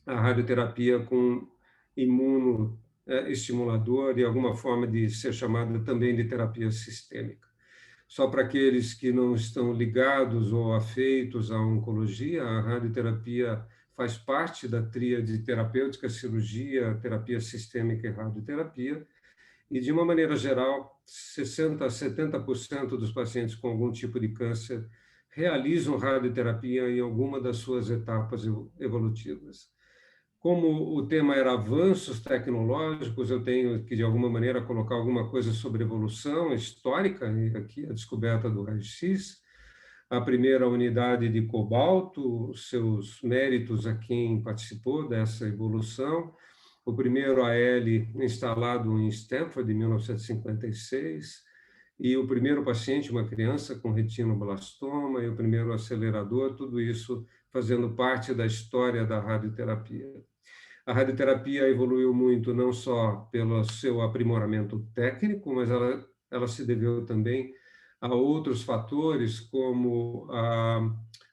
a radioterapia com imunoestimulador e alguma forma de ser chamada também de terapia sistêmica. Só para aqueles que não estão ligados ou afeitos à oncologia, a radioterapia faz parte da tríade terapêutica, cirurgia, terapia sistêmica e radioterapia, e, de uma maneira geral, 60% a 70% dos pacientes com algum tipo de câncer realizam radioterapia em alguma das suas etapas evolutivas. Como o tema era avanços tecnológicos, eu tenho que, de alguma maneira, colocar alguma coisa sobre evolução histórica, e aqui a descoberta do raio-x, a primeira unidade de cobalto, seus méritos a quem participou dessa evolução, o primeiro AL instalado em Stanford, em 1956, e o primeiro paciente, uma criança com retinoblastoma, e o primeiro acelerador, tudo isso fazendo parte da história da radioterapia. A radioterapia evoluiu muito, não só pelo seu aprimoramento técnico, mas ela se deveu também a outros fatores, como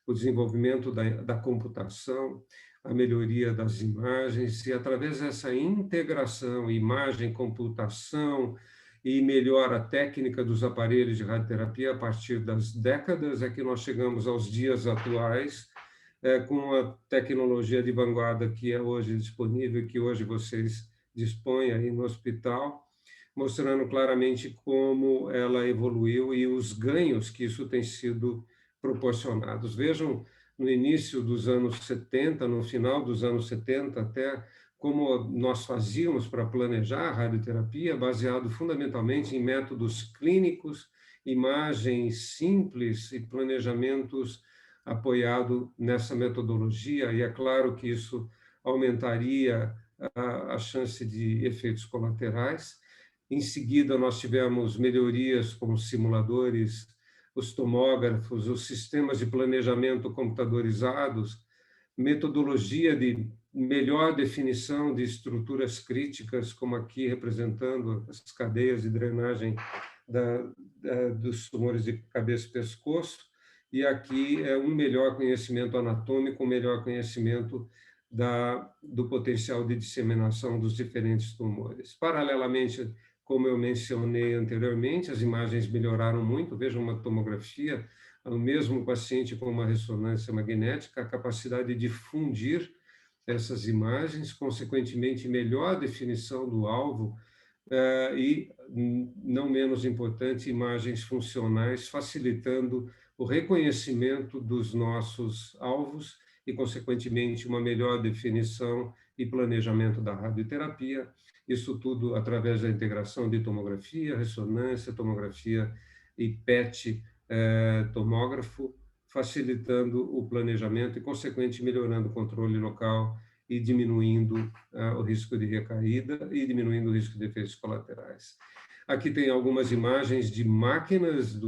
o desenvolvimento da computação, a melhoria das imagens, e através dessa integração, imagem, computação e melhora técnica dos aparelhos de radioterapia, a partir das décadas é que nós chegamos aos dias atuais, com a tecnologia de vanguarda que é hoje disponível, que hoje vocês dispõem aí no hospital, mostrando claramente como ela evoluiu e os ganhos que isso tem sido proporcionados. Vejam no início dos anos 70, no final dos anos 70, até como nós fazíamos para planejar a radioterapia, baseado fundamentalmente em métodos clínicos, imagens simples e planejamentos apoiado nessa metodologia, e é claro que isso aumentaria a chance de efeitos colaterais. Em seguida, nós tivemos melhorias com os simuladores, os tomógrafos, os sistemas de planejamento computadorizados, metodologia de melhor definição de estruturas críticas, como aqui representando as cadeias de drenagem dos tumores de cabeça e pescoço, e aqui é um melhor conhecimento anatômico, um melhor conhecimento do potencial de disseminação dos diferentes tumores. Paralelamente, como eu mencionei anteriormente, as imagens melhoraram muito. Vejam uma tomografia, o mesmo paciente com uma ressonância magnética, a capacidade de fundir essas imagens, consequentemente, melhor definição do alvo e, não menos importante, imagens funcionais, facilitando o reconhecimento dos nossos alvos e, consequentemente, uma melhor definição e planejamento da radioterapia. Isso tudo através da integração de tomografia, ressonância, tomografia e PET tomógrafo, facilitando o planejamento e, consequentemente, melhorando o controle local e diminuindo o risco de recaída e diminuindo o risco de efeitos colaterais. Aqui tem algumas imagens de máquinas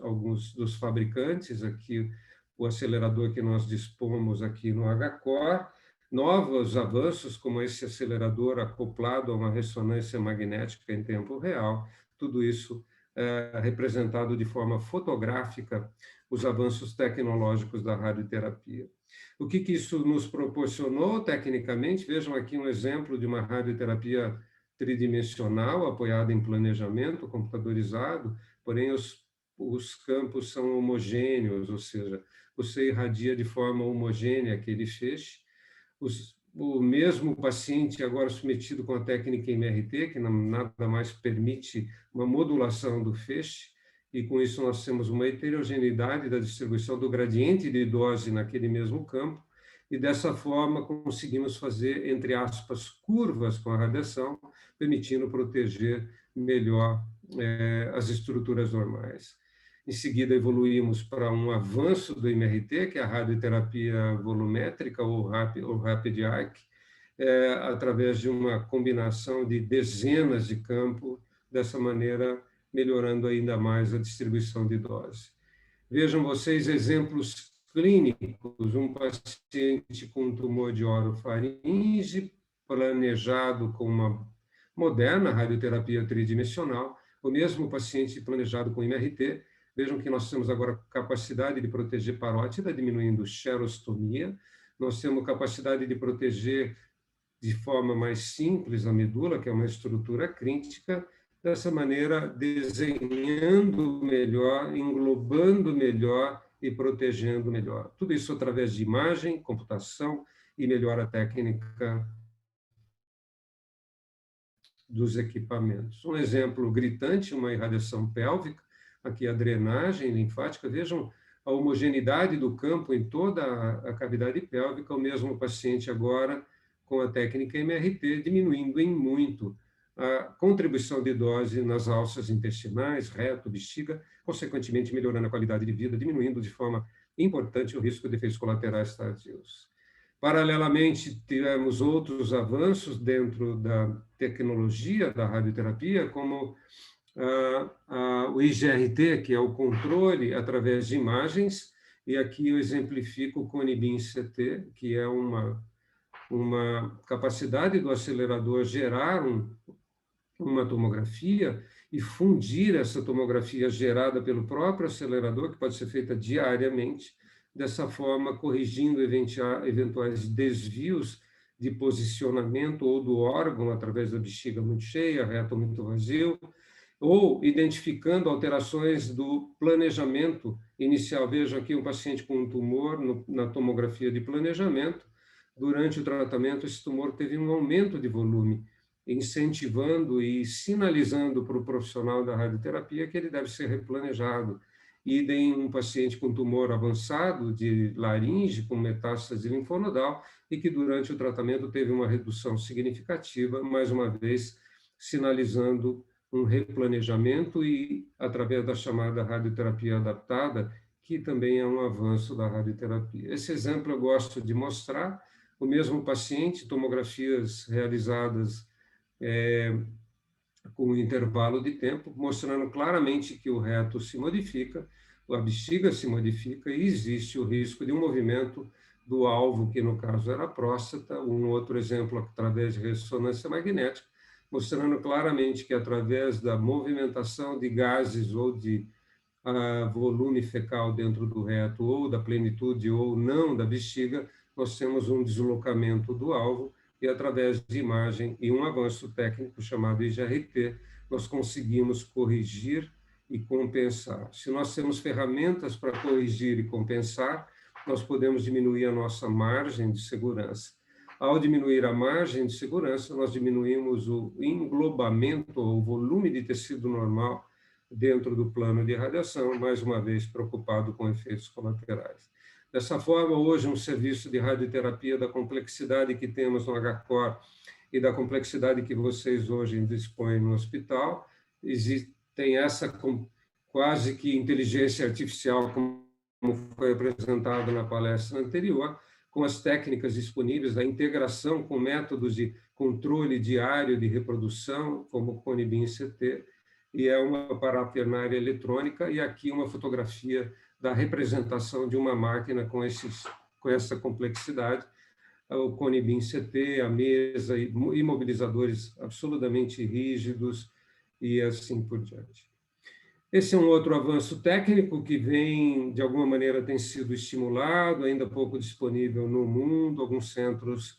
alguns dos fabricantes, aqui o acelerador que nós dispomos aqui no HCOR, novos avanços como esse acelerador acoplado a uma ressonância magnética em tempo real, tudo isso representado de forma fotográfica, os avanços tecnológicos da radioterapia. O que isso nos proporcionou tecnicamente? Vejam aqui um exemplo de uma radioterapia tridimensional apoiada em planejamento computadorizado, porém os campos são homogêneos, ou seja, você irradia de forma homogênea aquele feixe. O mesmo paciente agora submetido com a técnica MRT, que nada mais permite uma modulação do feixe, e com isso nós temos uma heterogeneidade da distribuição do gradiente de dose naquele mesmo campo, e dessa forma conseguimos fazer, entre aspas, curvas com a radiação, permitindo proteger melhor as estruturas normais. Em seguida, evoluímos para um avanço do MRT, que é a radioterapia volumétrica, ou Rapid Arc, através de uma combinação de dezenas de campos, dessa maneira melhorando ainda mais a distribuição de dose. Vejam vocês exemplos clínicos, um paciente com tumor de orofaringe, planejado com uma moderna radioterapia tridimensional, o mesmo paciente planejado com MRT. Vejam que nós temos agora capacidade de proteger parótida, diminuindo xerostomia, nós temos capacidade de proteger de forma mais simples a medula, que é uma estrutura crítica, dessa maneira desenhando melhor, englobando melhor e protegendo melhor. Tudo isso através de imagem, computação e melhora técnica dos equipamentos. Um exemplo gritante, uma irradiação pélvica, aqui a drenagem linfática, vejam a homogeneidade do campo em toda a cavidade pélvica, o mesmo paciente agora com a técnica MRT, diminuindo em muito a contribuição de dose nas alças intestinais, reto, bexiga, consequentemente melhorando a qualidade de vida, diminuindo de forma importante o risco de efeitos colaterais tardios. Paralelamente, tivemos outros avanços dentro da tecnologia da radioterapia, como o IGRT, que é o controle através de imagens, e aqui eu exemplifico com o Conibin-CT, que é uma capacidade do acelerador gerar uma tomografia e fundir essa tomografia gerada pelo próprio acelerador, que pode ser feita diariamente, dessa forma corrigindo eventuais desvios de posicionamento ou do órgão através da bexiga muito cheia, reto muito vazio, ou identificando alterações do planejamento inicial. Veja aqui um paciente com um tumor na tomografia de planejamento. Durante o tratamento, esse tumor teve um aumento de volume, incentivando e sinalizando para o profissional da radioterapia que ele deve ser replanejado. idem um paciente com tumor avançado de laringe, com metástase linfonodal, e que durante o tratamento teve uma redução significativa, mais uma vez sinalizando um replanejamento e através da chamada radioterapia adaptada, que também é um avanço da radioterapia. Esse exemplo eu gosto de mostrar, o mesmo paciente, tomografias realizadas com um intervalo de tempo, mostrando claramente que o reto se modifica, a bexiga se modifica e existe o risco de um movimento do alvo, que no caso era a próstata, um outro exemplo através de ressonância magnética, mostrando claramente que através da movimentação de gases ou de volume fecal dentro do reto, ou da plenitude ou não da bexiga, nós temos um deslocamento do alvo e através de imagem e um avanço técnico chamado IGRT, nós conseguimos corrigir e compensar. Se nós temos ferramentas para corrigir e compensar, nós podemos diminuir a nossa margem de segurança. Ao diminuir a margem de segurança, nós diminuímos o englobamento, ou o volume de tecido normal dentro do plano de radiação, mais uma vez preocupado com efeitos colaterais. Dessa forma, hoje, um serviço de radioterapia da complexidade que temos no HCOR e da complexidade que vocês hoje dispõem no hospital, tem essa quase que inteligência artificial, como foi apresentado na palestra anterior, com as técnicas disponíveis da integração com métodos de controle diário de reprodução, como o ConiBin-CT, e é uma parafernália eletrônica, e aqui uma fotografia da representação de uma máquina com essa complexidade, o ConiBin-CT, a mesa, imobilizadores absolutamente rígidos e assim por diante. Esse é um outro avanço técnico que vem, de alguma maneira, tem sido estimulado, ainda pouco disponível no mundo, alguns centros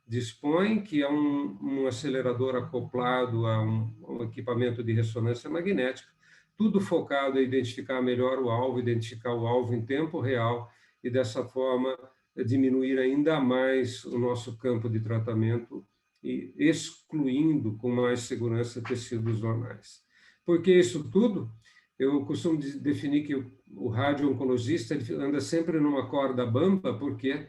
dispõem, que é um acelerador acoplado a um equipamento de ressonância magnética, tudo focado a identificar melhor o alvo, identificar o alvo em tempo real e, dessa forma, diminuir ainda mais o nosso campo de tratamento e excluindo com mais segurança tecidos zonais. Por que isso tudo? Eu costumo definir que o radio-oncologista anda sempre numa corda bamba, porque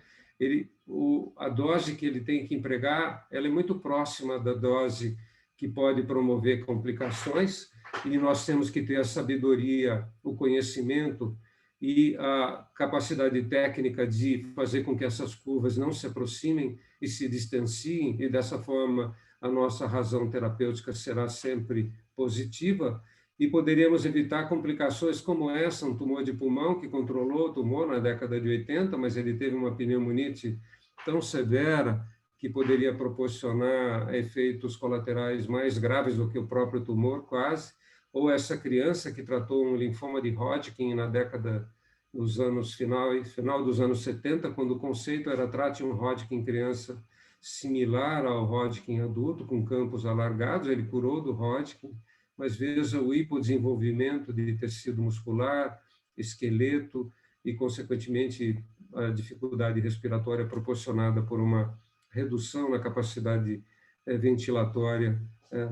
a dose que ele tem que empregar, ela é muito próxima da dose que pode promover complicações, e nós temos que ter a sabedoria, o conhecimento e a capacidade técnica de fazer com que essas curvas não se aproximem e se distanciem, e dessa forma a nossa razão terapêutica será sempre positiva, e poderíamos evitar complicações como essa, um tumor de pulmão que controlou o tumor na década de 80, mas ele teve uma pneumonite tão severa que poderia proporcionar efeitos colaterais mais graves do que o próprio tumor, quase, ou essa criança que tratou um linfoma de Hodgkin na década dos anos final dos anos 70, quando o conceito era trate um Hodgkin criança similar ao Hodgkin adulto, com campos alargados, ele curou do Hodgkin, mas veja o hipodesenvolvimento de tecido muscular, esqueleto e, consequentemente, a dificuldade respiratória proporcionada por uma redução na capacidade ventilatória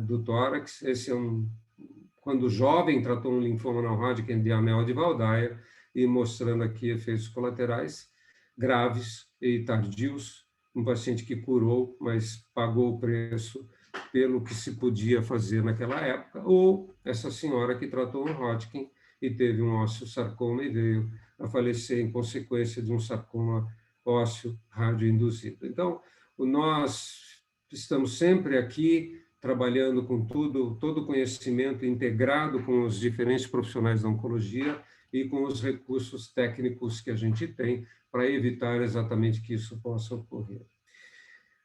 do tórax. Esse é quando jovem tratou um linfoma não Hodgkin de Amel de Waldeyer, e mostrando aqui efeitos colaterais graves e tardios, um paciente que curou, mas pagou o preço pelo que se podia fazer naquela época, ou essa senhora que tratou um Hodgkin e teve um osteosarcoma e veio a falecer em consequência de um sarcoma ósseo radioinduzido. Então, nós estamos sempre aqui trabalhando com todo o conhecimento integrado com os diferentes profissionais da oncologia e com os recursos técnicos que a gente tem para evitar exatamente que isso possa ocorrer.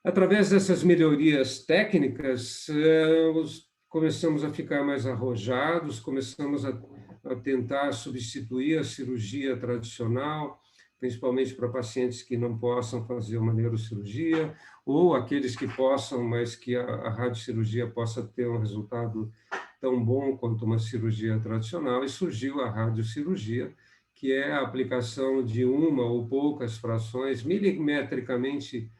Através dessas melhorias técnicas, começamos a ficar mais arrojados, começamos a tentar substituir a cirurgia tradicional, principalmente para pacientes que não possam fazer uma neurocirurgia, ou aqueles que possam, mas que a radiocirurgia possa ter um resultado tão bom quanto uma cirurgia tradicional, e surgiu a radiocirurgia, que é a aplicação de uma ou poucas frações milimetricamente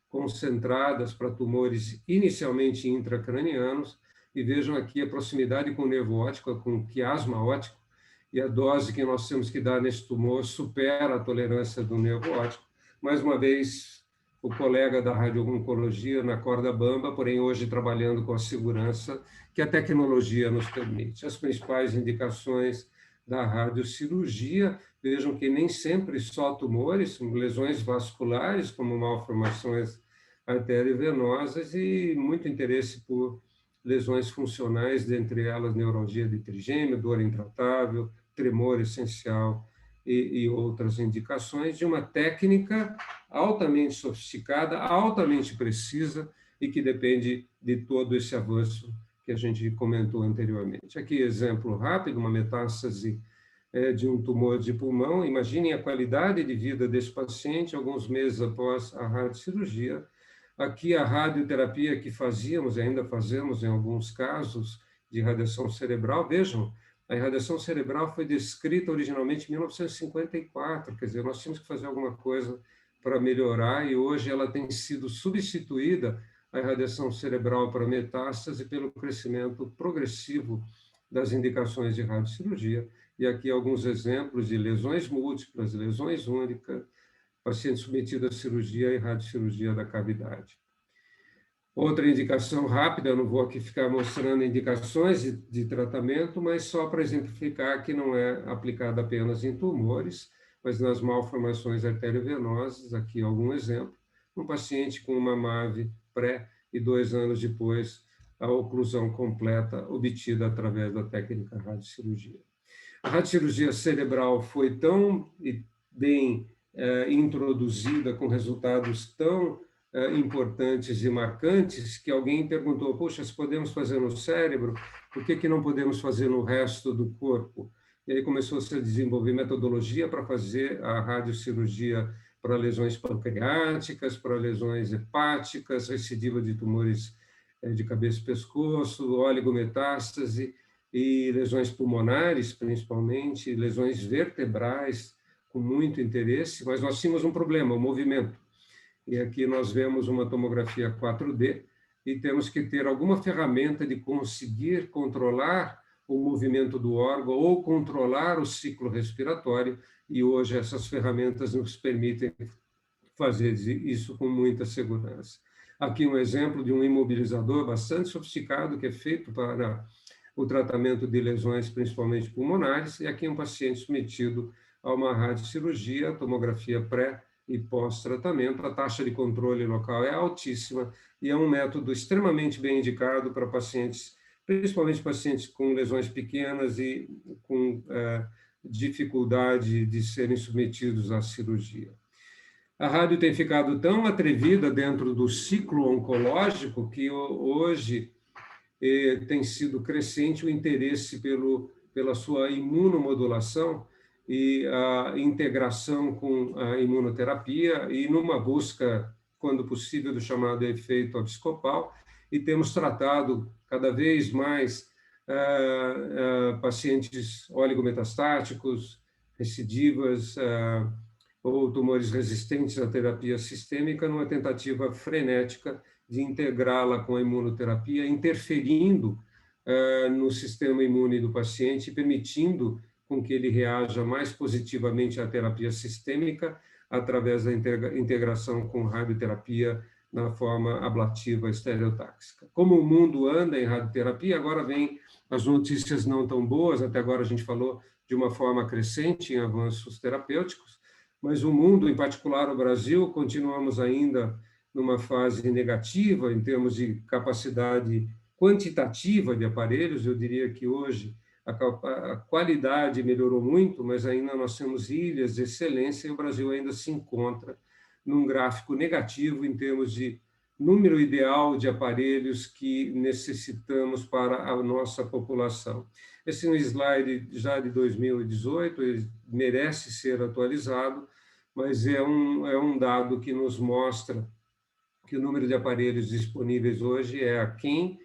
concentradas para tumores inicialmente intracranianos, e vejam aqui a proximidade com o nervo óptico, com o quiasma óptico, e a dose que nós temos que dar nesse tumor supera a tolerância do nervo óptico. Mais uma vez, o colega da radio-oncologia na corda bamba, porém hoje trabalhando com a segurança que a tecnologia nos permite. As principais indicações da radiocirurgia, vejam que nem sempre só tumores, lesões vasculares, como malformações arteriovenosas, e muito interesse por lesões funcionais, dentre elas neuralgia de trigêmeo, dor intratável, tremor essencial e outras indicações, de uma técnica altamente sofisticada, altamente precisa e que depende de todo esse avanço que a gente comentou anteriormente. Aqui, exemplo rápido, uma metástase de um tumor de pulmão. Imaginem a qualidade de vida desse paciente alguns meses após a radiocirurgia. Aqui, a radioterapia que fazíamos, e ainda fazemos em alguns casos, de radiação cerebral. Vejam, a irradiação cerebral foi descrita originalmente em 1954, quer dizer, nós tínhamos que fazer alguma coisa para melhorar, e hoje ela tem sido substituída, a irradiação cerebral para metástase, pelo crescimento progressivo das indicações de radiocirurgia. E aqui alguns exemplos de lesões múltiplas, lesões únicas, paciente submetido à cirurgia e radiocirurgia da cavidade. Outra indicação rápida, eu não vou aqui ficar mostrando indicações de tratamento, mas só para exemplificar que não é aplicada apenas em tumores, mas nas malformações arteriovenosas. Aqui algum exemplo. Um paciente com uma MAVE pré e 2 anos depois, a oclusão completa obtida através da técnica radiocirurgia. A radiocirurgia cerebral foi tão bem introduzida, com resultados tão importantes e marcantes, que alguém perguntou: puxa, se podemos fazer no cérebro, por que não podemos fazer no resto do corpo? E aí começou a se desenvolver metodologia para fazer a radiocirurgia para lesões pancreáticas, para lesões hepáticas, recidiva de tumores de cabeça e pescoço, oligometástase e lesões pulmonares, principalmente, lesões vertebrais, com muito interesse, mas nós tínhamos um problema, o movimento. E aqui nós vemos uma tomografia 4D e temos que ter alguma ferramenta de conseguir controlar o movimento do órgão ou controlar o ciclo respiratório, e hoje essas ferramentas nos permitem fazer isso com muita segurança. Aqui um exemplo de um imobilizador bastante sofisticado que é feito para o tratamento de lesões, principalmente pulmonares, e aqui um paciente submetido a uma radiocirurgia, tomografia pré e pós-tratamento. A taxa de controle local é altíssima e é um método extremamente bem indicado para pacientes, principalmente pacientes com lesões pequenas e com dificuldade de serem submetidos à cirurgia. A rádio tem ficado tão atrevida dentro do ciclo oncológico que hoje tem sido crescente o interesse pela sua imunomodulação e a integração com a imunoterapia, e numa busca, quando possível, do chamado efeito episcopal, e temos tratado cada vez mais pacientes oligometastáticos, recidivas ou tumores resistentes à terapia sistêmica, numa tentativa frenética de integrá-la com a imunoterapia, interferindo no sistema imune do paciente, permitindo com que ele reaja mais positivamente à terapia sistêmica através da integração com radioterapia na forma ablativa estereotáxica. Como o mundo anda em radioterapia, agora vem as notícias não tão boas. Até agora a gente falou de uma forma crescente em avanços terapêuticos, mas o mundo, em particular o Brasil, continuamos ainda numa fase negativa em termos de capacidade quantitativa de aparelhos. Eu diria que hoje a qualidade melhorou muito, mas ainda nós temos ilhas de excelência e o Brasil ainda se encontra num gráfico negativo em termos de número ideal de aparelhos que necessitamos para a nossa população. Esse é um slide já de 2018, ele merece ser atualizado, mas é um dado que nos mostra que o número de aparelhos disponíveis hoje é aquém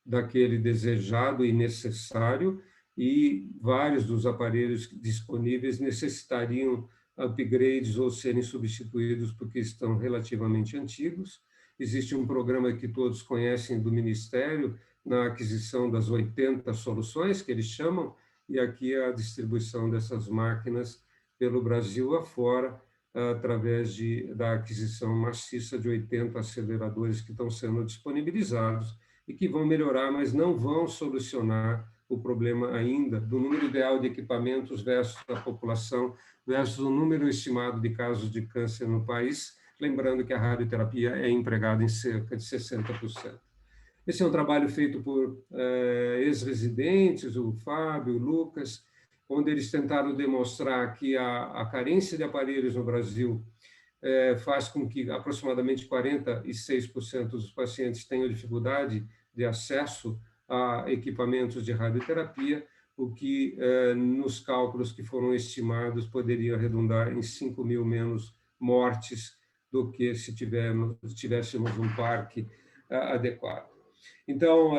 daquele desejado e necessário, e vários dos aparelhos disponíveis necessitariam upgrades ou serem substituídos porque estão relativamente antigos. Existe um programa que todos conhecem do Ministério na aquisição das 80 soluções, que eles chamam, e aqui a distribuição dessas máquinas pelo Brasil afora, através da aquisição maciça de 80 aceleradores que estão sendo disponibilizados e que vão melhorar, mas não vão solucionar o problema ainda do número ideal de equipamentos versus a população, versus o número estimado de casos de câncer no país, lembrando que a radioterapia é empregada em cerca de 60%. Esse é um trabalho feito por ex-residentes, o Fábio, o Lucas, onde eles tentaram demonstrar que a carência de aparelhos no Brasil faz com que aproximadamente 46% dos pacientes tenham dificuldade de acesso a equipamentos de radioterapia, o que, nos cálculos que foram estimados, poderia redundar em 5.000 menos mortes do que se tivéssemos um parque adequado. Então,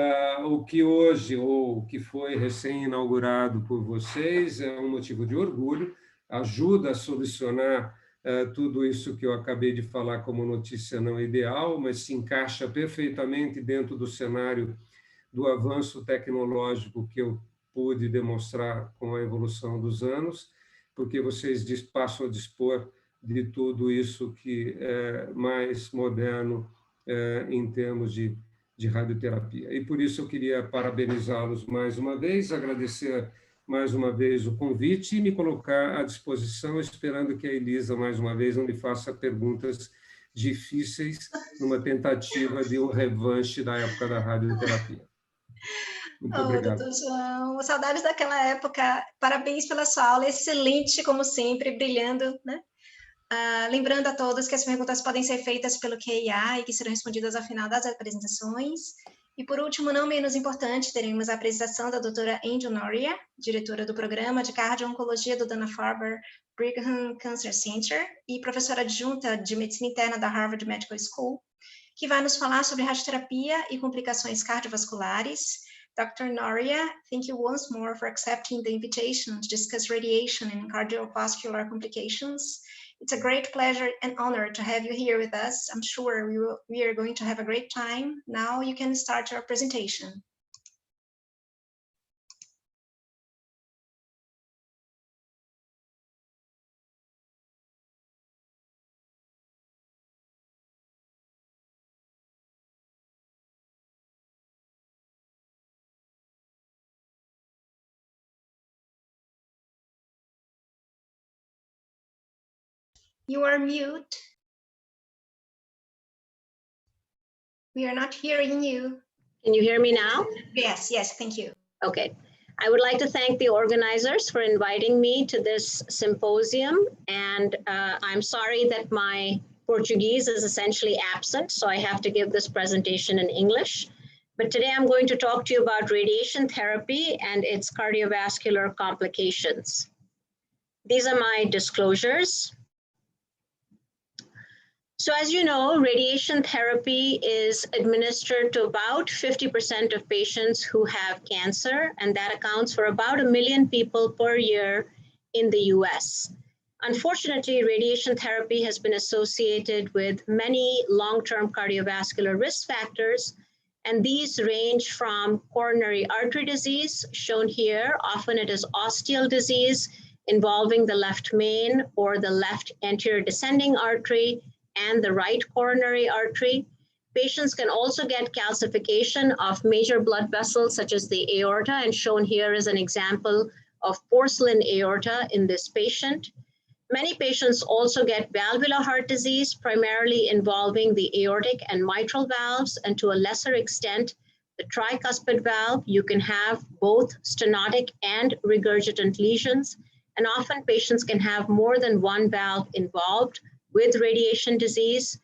o que hoje, ou o que foi recém-inaugurado por vocês, é um motivo de orgulho, ajuda a solucionar tudo isso que eu acabei de falar como notícia não ideal, mas se encaixa perfeitamente dentro do cenário do avanço tecnológico que eu pude demonstrar com a evolução dos anos, porque vocês passam a dispor de tudo isso que é mais moderno em termos de radioterapia. E por isso eu queria parabenizá-los mais uma vez, agradecer mais uma vez o convite e me colocar à disposição, esperando que a Elisa, mais uma vez, não lhe faça perguntas difíceis numa tentativa de um revanche da época da radioterapia. Muito obrigado. Doutor João, saudades daquela época. Parabéns pela sua aula, excelente, como sempre, brilhando, né? Lembrando a todos que as perguntas podem ser feitas pelo QIA e que serão respondidas ao final das apresentações. E, por último, não menos importante, teremos a apresentação da doutora Angel Noria, diretora do Programa de Cardio-Oncologia do Dana-Farber Brigham Cancer Center e professora adjunta de Medicina Interna da Harvard Medical School, que vai nos falar sobre radioterapia e complicações cardiovasculares. Dr. Noria, thank you once more for accepting the invitation to discuss radiation and cardiovascular complications. It's a great pleasure and honor to have you here with us. I'm sure we are going to have a great time. Now you can start your presentation. You are mute. We are not hearing you. Can you hear me now? Yes, yes, thank you. Okay. I would like to thank the organizers for inviting me to this symposium. And I'm sorry that my Portuguese is essentially absent, so I have to give this presentation in English. But today I'm going to talk to you about radiation therapy and its cardiovascular complications. These are my disclosures. So as you know, radiation therapy is administered to about 50% of patients who have cancer, and that accounts for about 1 million people per year in the US. Unfortunately, radiation therapy has been associated with many long-term cardiovascular risk factors, and these range from coronary artery disease, shown here. Often it is osteal disease involving the left main or the left anterior descending artery, and the right coronary artery. Patients can also get calcification of major blood vessels such as the aorta, and shown here is an example of porcelain aorta in this patient. Many patients also get valvular heart disease, primarily involving the aortic and mitral valves, and to a lesser extent, the tricuspid valve. You can have both stenotic and regurgitant lesions, and often patients can have more than one valve involved with radiation disease.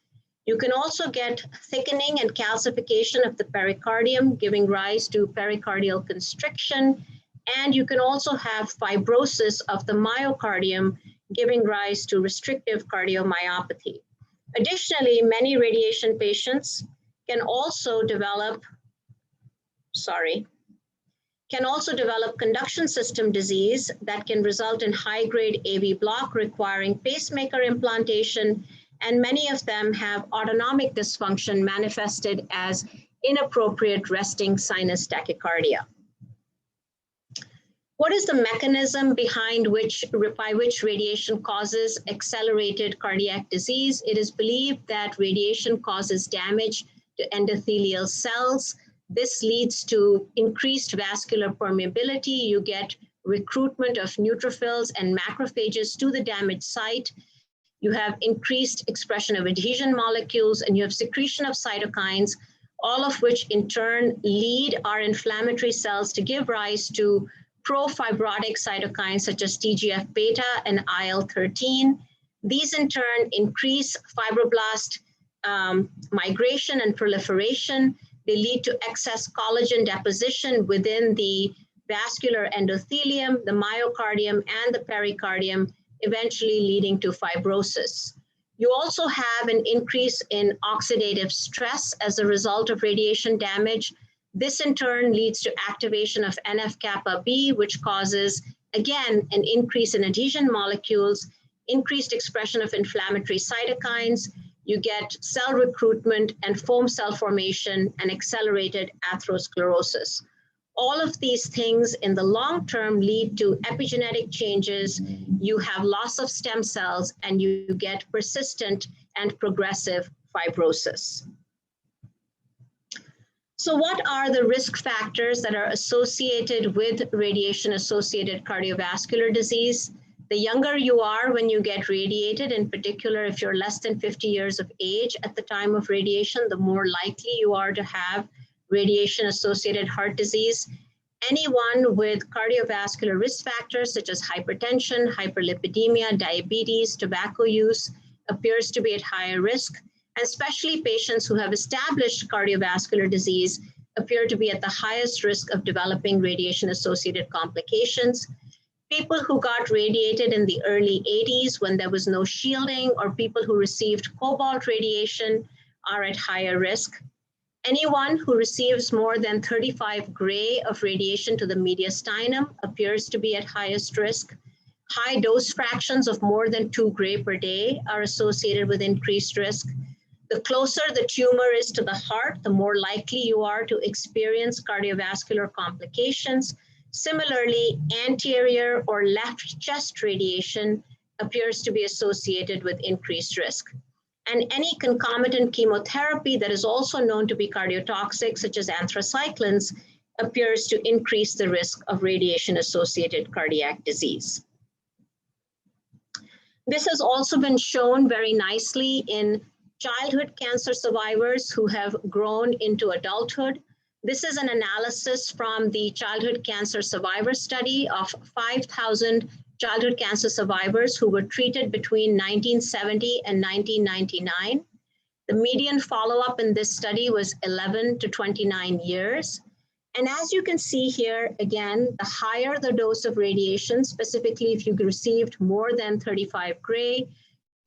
You can also get thickening and calcification of the pericardium, giving rise to pericardial constriction. And you can also have fibrosis of the myocardium, giving rise to restrictive cardiomyopathy. Additionally, many radiation patients can also develop conduction system disease that can result in high-grade AV block requiring pacemaker implantation, and many of them have autonomic dysfunction manifested as inappropriate resting sinus tachycardia. What is the mechanism by which radiation causes accelerated cardiac disease? It is believed that radiation causes damage to endothelial cells. This leads to increased vascular permeability. You get recruitment of neutrophils and macrophages to the damaged site. You have increased expression of adhesion molecules, and you have secretion of cytokines, all of which in turn lead our inflammatory cells to give rise to pro-fibrotic cytokines such as TGF-beta and IL-13. These in turn increase fibroblast migration and proliferation. They lead to excess collagen deposition within the vascular endothelium, the myocardium, and the pericardium, eventually leading to fibrosis. You also have an increase in oxidative stress as a result of radiation damage. This in turn leads to activation of NF-kappa B, which causes, again, an increase in adhesion molecules, increased expression of inflammatory cytokines. You get cell recruitment and foam cell formation and accelerated atherosclerosis. All of these things in the long term lead to epigenetic changes. You have loss of stem cells, and you get persistent and progressive fibrosis. So what are the risk factors that are associated with radiation-associated cardiovascular disease? The younger you are when you get radiated, in particular if you're less than 50 years of age at the time of radiation, the more likely you are to have radiation-associated heart disease. Anyone with cardiovascular risk factors such as hypertension, hyperlipidemia, diabetes, tobacco use appears to be at higher risk. Especially patients who have established cardiovascular disease appear to be at the highest risk of developing radiation-associated complications. People who got radiated in the early 80s when there was no shielding, or people who received cobalt radiation are at higher risk. Anyone who receives more than 35 gray of radiation to the mediastinum appears to be at highest risk. High dose fractions of more than 2 gray per day are associated with increased risk. The closer the tumor is to the heart, the more likely you are to experience cardiovascular complications. Similarly, anterior or left chest radiation appears to be associated with increased risk. And any concomitant chemotherapy that is also known to be cardiotoxic, such as anthracyclines, appears to increase the risk of radiation-associated cardiac disease. This has also been shown very nicely in childhood cancer survivors who have grown into adulthood. This is an analysis from the Childhood Cancer Survivor Study of 5,000 childhood cancer survivors who were treated between 1970 and 1999. The median follow-up in this study was 11 to 29 years. And as you can see here, again, the higher the dose of radiation, specifically if you received more than 35 gray,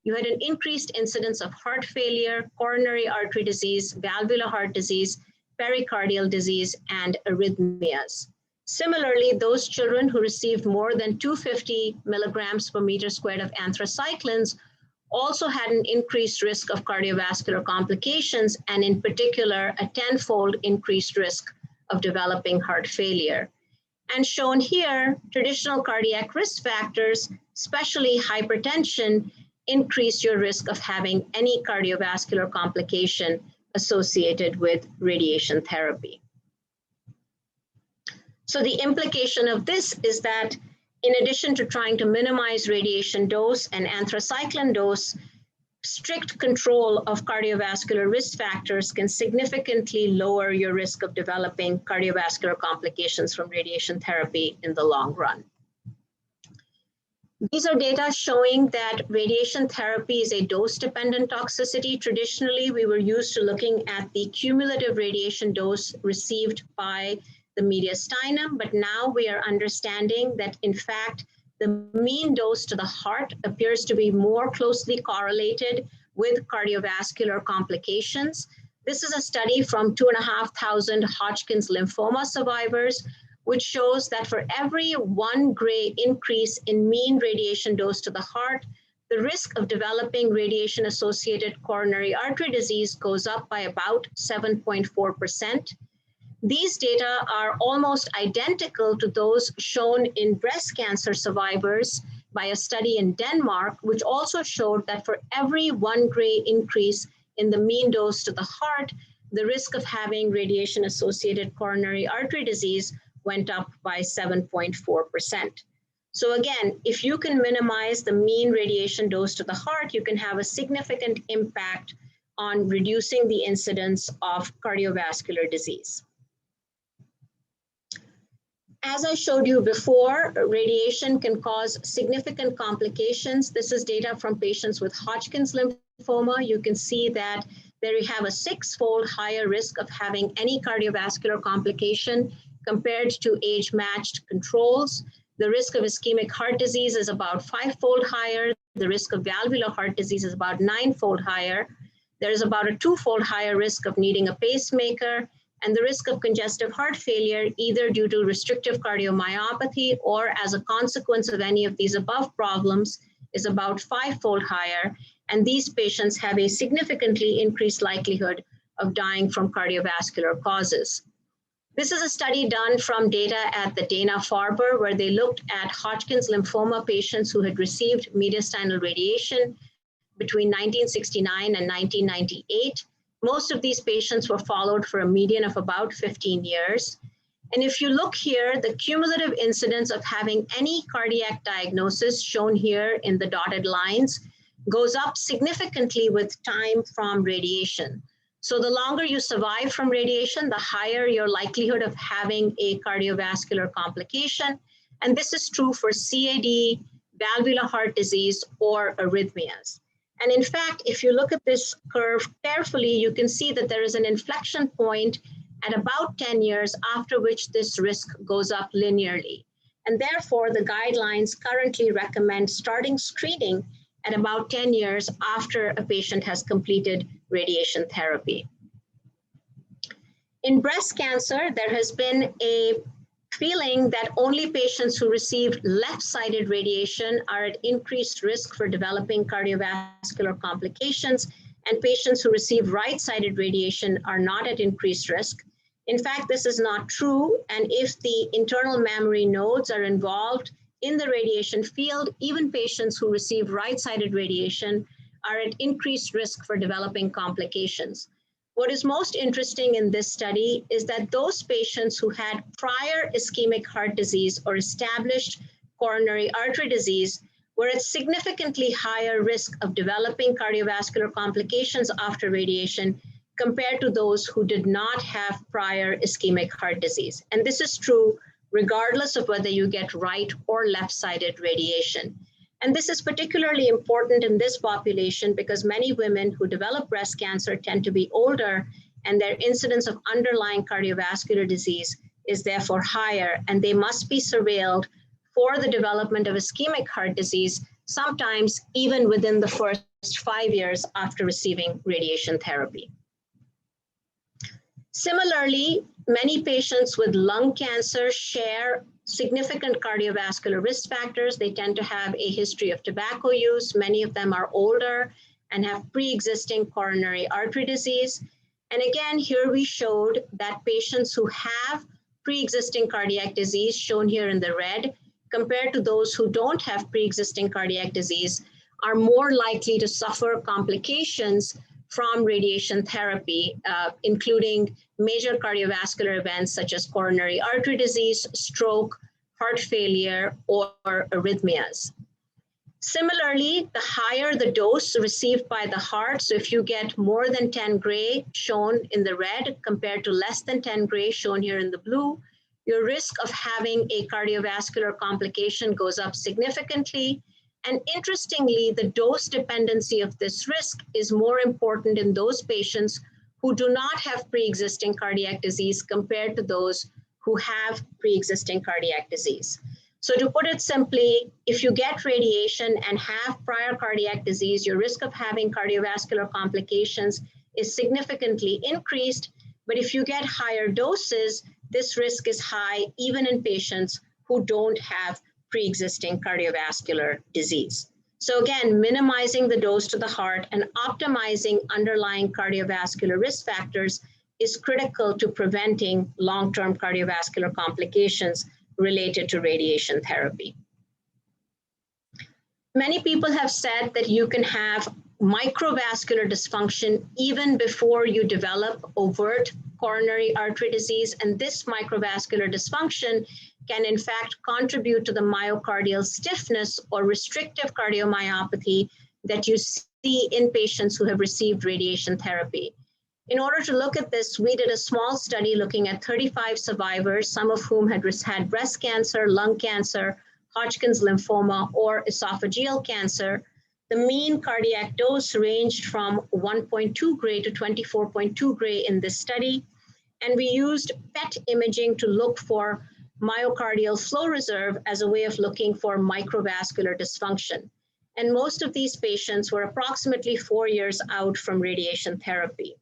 you had an increased incidence of heart failure, coronary artery disease, valvular heart disease, pericardial disease, and arrhythmias. Similarly, those children who received more than 250 milligrams per meter squared of anthracyclines also had an increased risk of cardiovascular complications, and in particular, a 10-fold increased risk of developing heart failure. And shown here, traditional cardiac risk factors, especially hypertension, increase your risk of having any cardiovascular complication associated with radiation therapy. So the implication of this is that in addition to trying to minimize radiation dose and anthracycline dose, strict control of cardiovascular risk factors can significantly lower your risk of developing cardiovascular complications from radiation therapy in the long run. These are data showing that radiation therapy is a dose-dependent toxicity. Traditionally, we were used to looking at the cumulative radiation dose received by the mediastinum, but now we are understanding that, in fact, the mean dose to the heart appears to be more closely correlated with cardiovascular complications. This is a study from 2,500 Hodgkin's lymphoma survivors, which shows that for every 1 gray increase in mean radiation dose to the heart, the risk of developing radiation-associated coronary artery disease goes up by about 7.4%. These data are almost identical to those shown in breast cancer survivors by a study in Denmark, which also showed that for every 1 gray increase in the mean dose to the heart, the risk of having radiation-associated coronary artery disease went up by 7.4%. So again, if you can minimize the mean radiation dose to the heart, you can have a significant impact on reducing the incidence of cardiovascular disease. As I showed you before, radiation can cause significant complications. This is data from patients with Hodgkin's lymphoma. You can see that there you have a 6-fold higher risk of having any cardiovascular complication compared to age-matched controls. The risk of ischemic heart disease is about 5-fold higher. The risk of valvular heart disease is about 9-fold higher. There is about a 2-fold higher risk of needing a pacemaker, and the risk of congestive heart failure, either due to restrictive cardiomyopathy or as a consequence of any of these above problems, is about 5-fold higher. And these patients have a significantly increased likelihood of dying from cardiovascular causes. This is a study done from data at the Dana-Farber, where they looked at Hodgkin's lymphoma patients who had received mediastinal radiation between 1969 and 1998. Most of these patients were followed for a median of about 15 years. And if you look here, the cumulative incidence of having any cardiac diagnosis shown here in the dotted lines goes up significantly with time from radiation. So the longer you survive from radiation, the higher your likelihood of having a cardiovascular complication. And this is true for CAD, valvular heart disease, or arrhythmias. And in fact, if you look at this curve carefully, you can see that there is an inflection point at about 10 years after which this risk goes up linearly. And therefore, the guidelines currently recommend starting screening at about 10 years after a patient has completed radiation therapy. In breast cancer, there has been a feeling that only patients who received left-sided radiation are at increased risk for developing cardiovascular complications, and patients who receive right-sided radiation are not at increased risk. In fact, this is not true, and if the internal mammary nodes are involved in the radiation field, even patients who receive right-sided radiation are at increased risk for developing complications. What is most interesting in this study is that those patients who had prior ischemic heart disease or established coronary artery disease were at significantly higher risk of developing cardiovascular complications after radiation compared to those who did not have prior ischemic heart disease. And this is true regardless of whether you get right or left-sided radiation. And this is particularly important in this population because many women who develop breast cancer tend to be older, and their incidence of underlying cardiovascular disease is therefore higher, and they must be surveilled for the development of ischemic heart disease, sometimes even within the first 5 years after receiving radiation therapy. Similarly, many patients with lung cancer share significant cardiovascular risk factors. They tend to have a history of tobacco use. Many of them are older and have pre-existing coronary artery disease. And again, here we showed that patients who have pre-existing cardiac disease, shown here in the red, compared to those who don't have pre-existing cardiac disease, are more likely to suffer complications from radiation therapy, including major cardiovascular events such as coronary artery disease, stroke, heart failure, or arrhythmias. Similarly, the higher the dose received by the heart, so if you get more than 10 gray, shown in the red, compared to less than 10 gray, shown here in the blue, your risk of having a cardiovascular complication goes up significantly. And interestingly, the dose dependency of this risk is more important in those patients who do not have pre-existing cardiac disease compared to those who have pre-existing cardiac disease. So to put it simply, if you get radiation and have prior cardiac disease, your risk of having cardiovascular complications is significantly increased. But if you get higher doses, this risk is high even in patients who don't have pre-existing cardiovascular disease. So again, minimizing the dose to the heart and optimizing underlying cardiovascular risk factors is critical to preventing long-term cardiovascular complications related to radiation therapy. Many people have said that you can have microvascular dysfunction even before you develop overt coronary artery disease, and this microvascular dysfunction can in fact contribute to the myocardial stiffness or restrictive cardiomyopathy that you see in patients who have received radiation therapy. In order to look at this, we did a small study looking at 35 survivors, some of whom had breast cancer, lung cancer, Hodgkin's lymphoma, or esophageal cancer. The mean cardiac dose ranged from 1.2 gray to 24.2 gray in this study. And we used PET imaging to look for myocardial flow reserve as a way of looking for microvascular dysfunction. And most of these patients were approximately 4 years out from radiation therapy.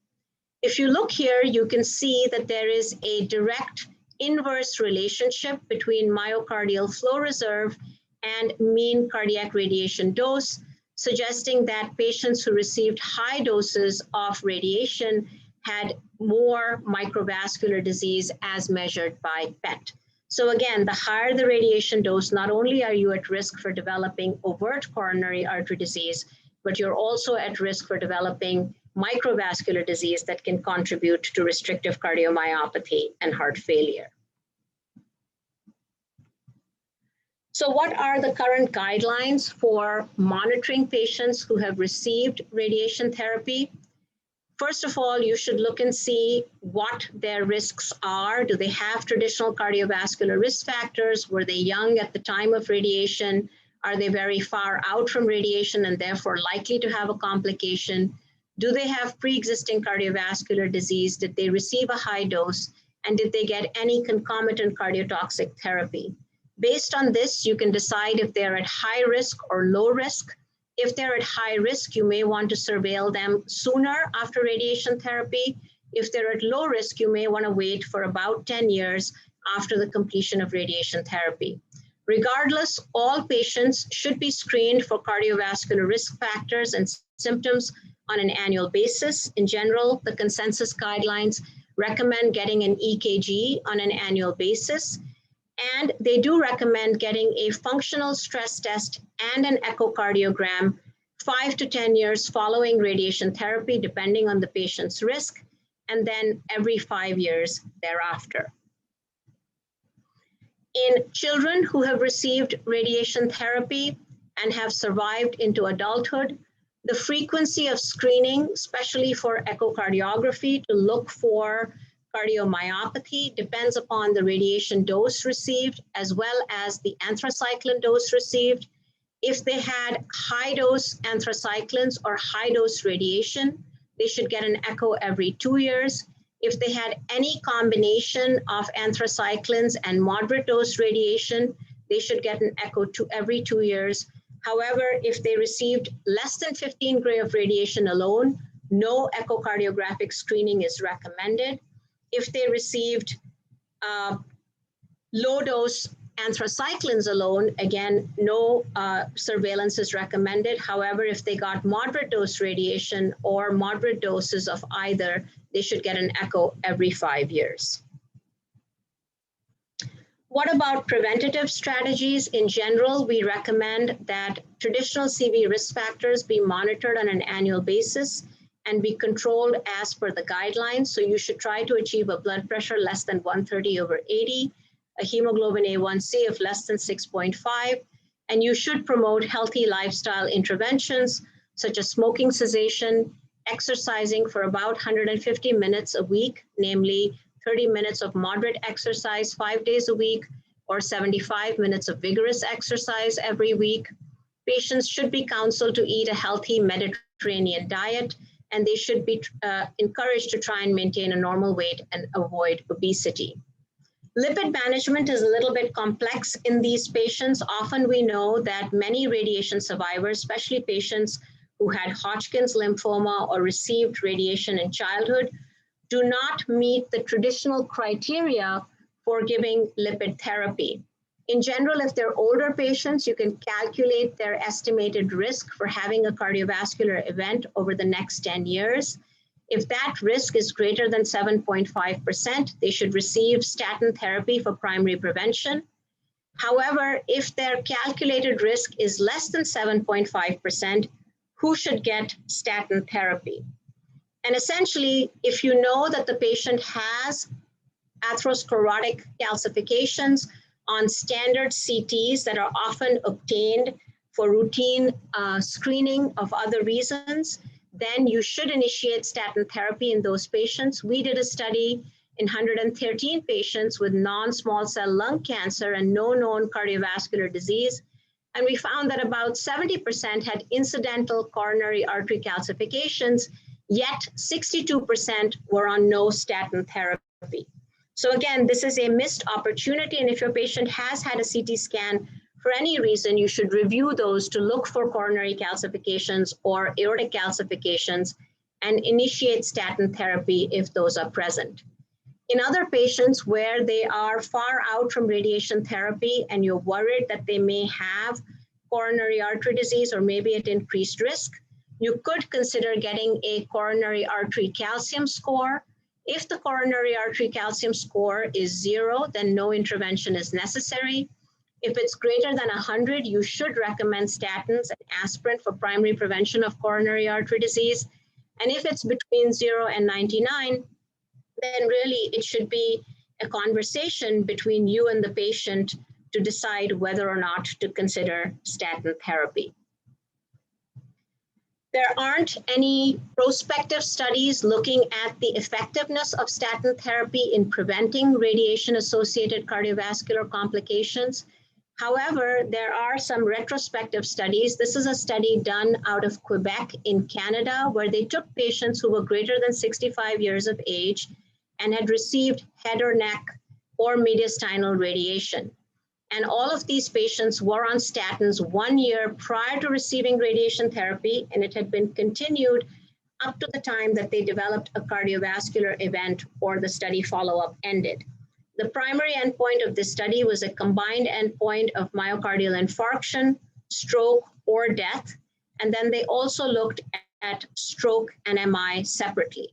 If you look here, you can see that there is a direct inverse relationship between myocardial flow reserve and mean cardiac radiation dose, suggesting that patients who received high doses of radiation had more microvascular disease as measured by PET. So again, the higher the radiation dose, not only are you at risk for developing overt coronary artery disease, but you're also at risk for developing microvascular disease that can contribute to restrictive cardiomyopathy and heart failure. So what are the current guidelines for monitoring patients who have received radiation therapy? First of all, you should look and see what their risks are. Do they have traditional cardiovascular risk factors? Were they young at the time of radiation? Are they very far out from radiation and therefore likely to have a complication? Do they have pre-existing cardiovascular disease? Did they receive a high dose? And did they get any concomitant cardiotoxic therapy? Based on this, you can decide if they're at high risk or low risk. If they're at high risk, you may want to surveil them sooner after radiation therapy. If they're at low risk, you may want to wait for about 10 years after the completion of radiation therapy. Regardless, all patients should be screened for cardiovascular risk factors and symptoms on an annual basis. In general, the consensus guidelines recommend getting an EKG on an annual basis. And they do recommend getting a functional stress test and an echocardiogram 5 to 10 years following radiation therapy, depending on the patient's risk, and then every 5 years thereafter. In children who have received radiation therapy and have survived into adulthood, the frequency of screening, especially for echocardiography to look for cardiomyopathy, depends upon the radiation dose received as well as the anthracycline dose received. If they had high dose anthracyclines or high dose radiation, they should get an echo every 2 years. If they had any combination of anthracyclines and moderate dose radiation, they should get an echo every 2 years. However, if they received less than 15 gray of radiation alone, no echocardiographic screening is recommended. If they received low-dose anthracyclines alone, again, no surveillance is recommended. However, if they got moderate dose radiation or moderate doses of either, they should get an echo every 5 years. What about preventative strategies? In general, we recommend that traditional CV risk factors be monitored on an annual basis and be controlled as per the guidelines. So you should try to achieve a blood pressure less than 130/80, a hemoglobin A1C of less than 6.5, and you should promote healthy lifestyle interventions such as smoking cessation, exercising for about 150 minutes a week, namely 30 minutes of moderate exercise 5 days a week, or 75 minutes of vigorous exercise every week. Patients should be counseled to eat a healthy Mediterranean diet, and they should be encouraged to try and maintain a normal weight and avoid obesity. Lipid management is a little bit complex in these patients. Often we know that many radiation survivors, especially patients who had Hodgkin's lymphoma or received radiation in childhood, do not meet the traditional criteria for giving lipid therapy. In general, if they're older patients, you can calculate their estimated risk for having a cardiovascular event over the next 10 years. If that risk is greater than 7.5%, they should receive statin therapy for primary prevention. However, if their calculated risk is less than 7.5%, who should get statin therapy? And essentially, if you know that the patient has atherosclerotic calcifications on standard CTs that are often obtained for routine screening of other reasons, then you should initiate statin therapy in those patients. We did a study in 113 patients with non-small cell lung cancer and no known cardiovascular disease. And we found that about 70% had incidental coronary artery calcifications, yet 62% were on no statin therapy. So again, this is a missed opportunity. And if your patient has had a CT scan for any reason, you should review those to look for coronary calcifications or aortic calcifications and initiate statin therapy if those are present. In other patients where they are far out from radiation therapy and you're worried that they may have coronary artery disease or maybe at increased risk, you could consider getting a coronary artery calcium score. If the coronary artery calcium score is 0, then no intervention is necessary. If it's greater than 100, you should recommend statins and aspirin for primary prevention of coronary artery disease. And if it's between 0 and 99, then really it should be a conversation between you and the patient to decide whether or not to consider statin therapy. There aren't any prospective studies looking at the effectiveness of statin therapy in preventing radiation-associated cardiovascular complications. However, there are some retrospective studies. This is a study done out of Quebec in Canada, where they took patients who were greater than 65 years of age and had received head or neck or mediastinal radiation. And all of these patients were on statins 1 year prior to receiving radiation therapy, and it had been continued up to the time that they developed a cardiovascular event or the study follow-up ended. The primary endpoint of this study was a combined endpoint of myocardial infarction, stroke, or death. And then they also looked at stroke and MI separately.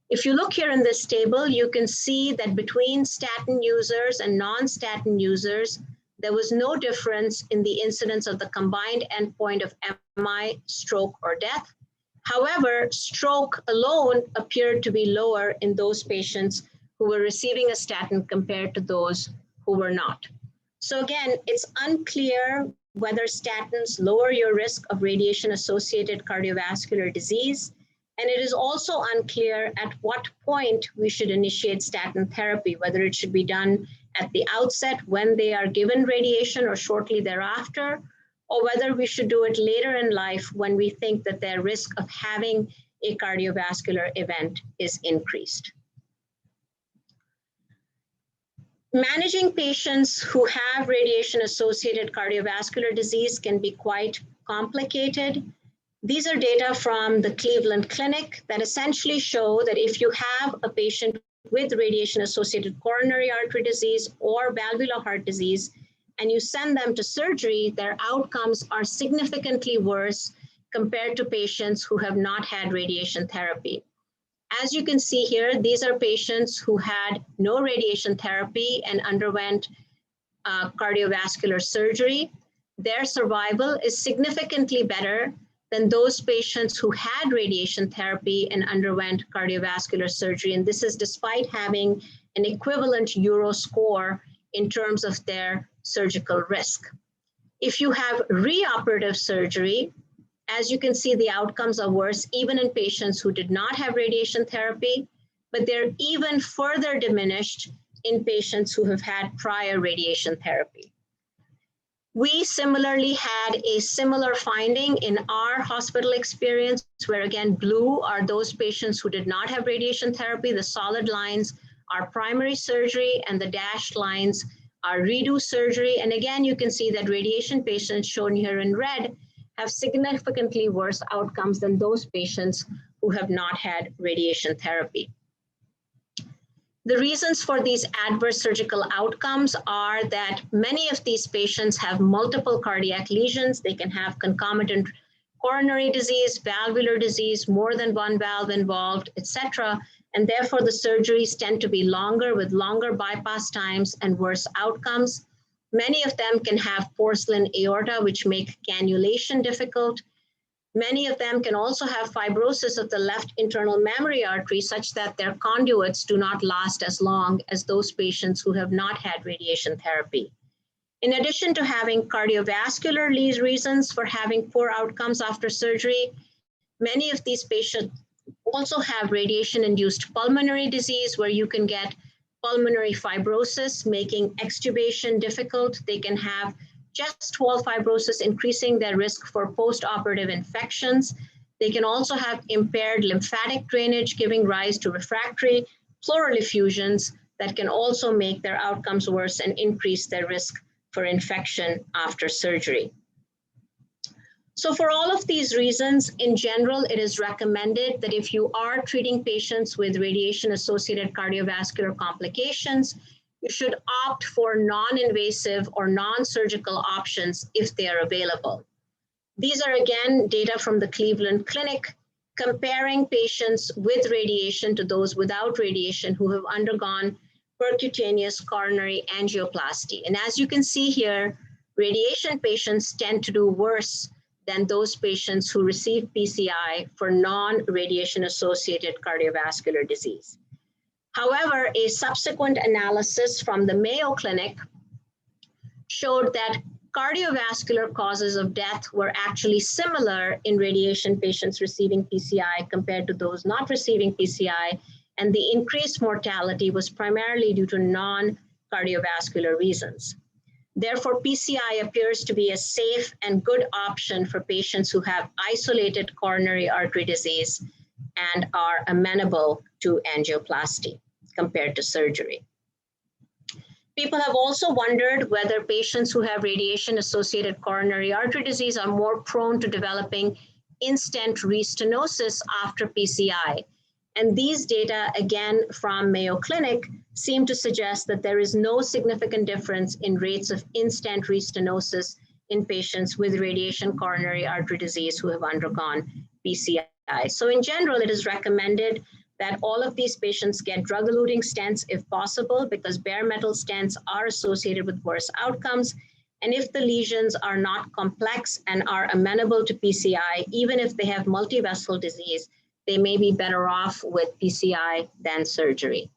If you look here in this table, you can see that between statin users and non-statin users, there was no difference in the incidence of the combined endpoint of MI, stroke, or death. However, stroke alone appeared to be lower in those patients who were receiving a statin compared to those who were not. So again, it's unclear whether statins lower your risk of radiation-associated cardiovascular disease. And it is also unclear at what point we should initiate statin therapy, whether it should be done at the outset when they are given radiation or shortly thereafter, or whether we should do it later in life when we think that their risk of having a cardiovascular event is increased. Managing patients who have radiation-associated cardiovascular disease can be quite complicated. These are data from the Cleveland Clinic that essentially show that if you have a patient with radiation-associated coronary artery disease or valvular heart disease, and you send them to surgery, their outcomes are significantly worse compared to patients who have not had radiation therapy. As you can see here, these are patients who had no radiation therapy and underwent cardiovascular surgery. Their survival is significantly better than those patients who had radiation therapy and underwent cardiovascular surgery. And this is despite having an equivalent Euro score in terms of their surgical risk. If you have reoperative surgery, as you can see, the outcomes are worse even in patients who did not have radiation therapy, but they're even further diminished in patients who have had prior radiation therapy. We similarly had a similar finding in our hospital experience, where again, blue are those patients who did not have radiation therapy. The solid lines are primary surgery and the dashed lines are redo surgery. And again, you can see that radiation patients shown here in red have significantly worse outcomes than those patients who have not had radiation therapy. The reasons for these adverse surgical outcomes are that many of these patients have multiple cardiac lesions. They can have concomitant coronary disease, valvular disease, more than one valve involved, etc. And therefore the surgeries tend to be longer with longer bypass times and worse outcomes. Many of them can have porcelain aorta, which make cannulation difficult. Many of them can also have fibrosis of the left internal mammary artery such that their conduits do not last as long as those patients who have not had radiation therapy. In addition to having cardiovascular reasons for having poor outcomes after surgery, many of these patients also have radiation-induced pulmonary disease where you can get pulmonary fibrosis, making extubation difficult. They can have chest wall fibrosis, increasing their risk for post-operative infections. They can also have impaired lymphatic drainage, giving rise to refractory pleural effusions that can also make their outcomes worse and increase their risk for infection after surgery. So for all of these reasons, in general, it is recommended that if you are treating patients with radiation-associated cardiovascular complications, you should opt for non-invasive or non-surgical options if they are available. These are again data from the Cleveland Clinic comparing patients with radiation to those without radiation who have undergone percutaneous coronary angioplasty. And as you can see here, radiation patients tend to do worse than those patients who receive PCI for non-radiation associated cardiovascular disease. However, a subsequent analysis from the Mayo Clinic showed that cardiovascular causes of death were actually similar in radiation patients receiving PCI compared to those not receiving PCI, and the increased mortality was primarily due to non-cardiovascular reasons. Therefore, PCI appears to be a safe and good option for patients who have isolated coronary artery disease and are amenable to angioplasty compared to surgery. People have also wondered whether patients who have radiation-associated coronary artery disease are more prone to developing in-stent restenosis after PCI. And these data, again from Mayo Clinic, seem to suggest that there is no significant difference in rates of in-stent restenosis in patients with radiation coronary artery disease who have undergone PCI. So in general, it is recommended that all of these patients get drug-eluting stents if possible, because bare metal stents are associated with worse outcomes. And if the lesions are not complex and are amenable to PCI, even if they have multivessel disease, they may be better off with PCI than surgery.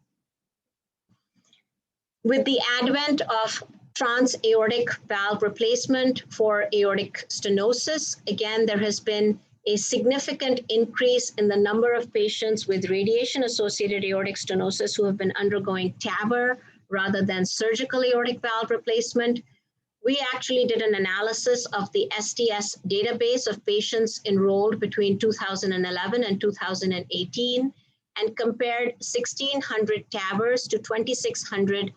With the advent of transaortic valve replacement for aortic stenosis, again, there has been a significant increase in the number of patients with radiation-associated aortic stenosis who have been undergoing TAVR rather than surgical aortic valve replacement. We actually did an analysis of the STS database of patients enrolled between 2011 and 2018 and compared 1,600 TAVRs to 2,600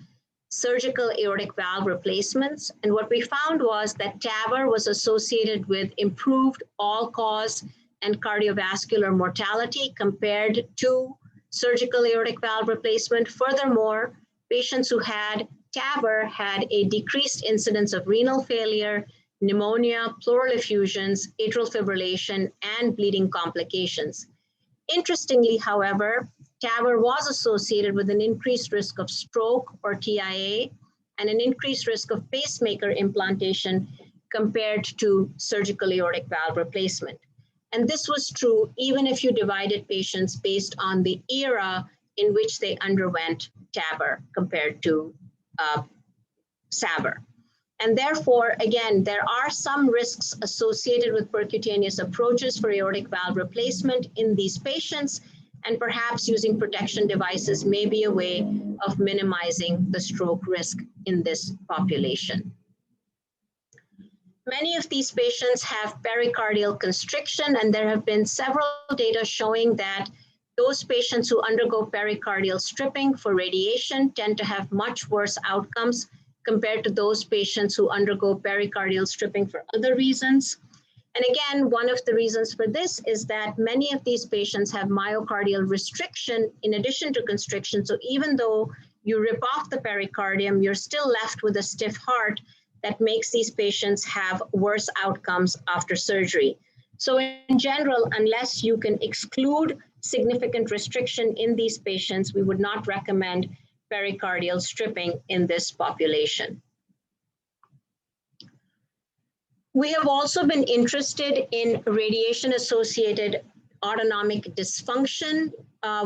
surgical aortic valve replacements. And what we found was that TAVR was associated with improved all-cause and cardiovascular mortality compared to surgical aortic valve replacement. Furthermore, patients who had TAVR had a decreased incidence of renal failure, pneumonia, pleural effusions, atrial fibrillation, and bleeding complications. Interestingly, however, TAVR was associated with an increased risk of stroke or TIA and an increased risk of pacemaker implantation compared to surgical aortic valve replacement. And this was true even if you divided patients based on the era in which they underwent TAVR compared to SAVR. And therefore, again, there are some risks associated with percutaneous approaches for aortic valve replacement in these patients, and perhaps using protection devices may be a way of minimizing the stroke risk in this population. Many of these patients have pericardial constriction, and there have been several data showing that those patients who undergo pericardial stripping for radiation tend to have much worse outcomes compared to those patients who undergo pericardial stripping for other reasons. And again, one of the reasons for this is that many of these patients have myocardial restriction in addition to constriction. So even though you rip off the pericardium, you're still left with a stiff heart that makes these patients have worse outcomes after surgery. So in general, unless you can exclude significant restriction in these patients, we would not recommend pericardial stripping in this population. We have also been interested in radiation-associated autonomic dysfunction.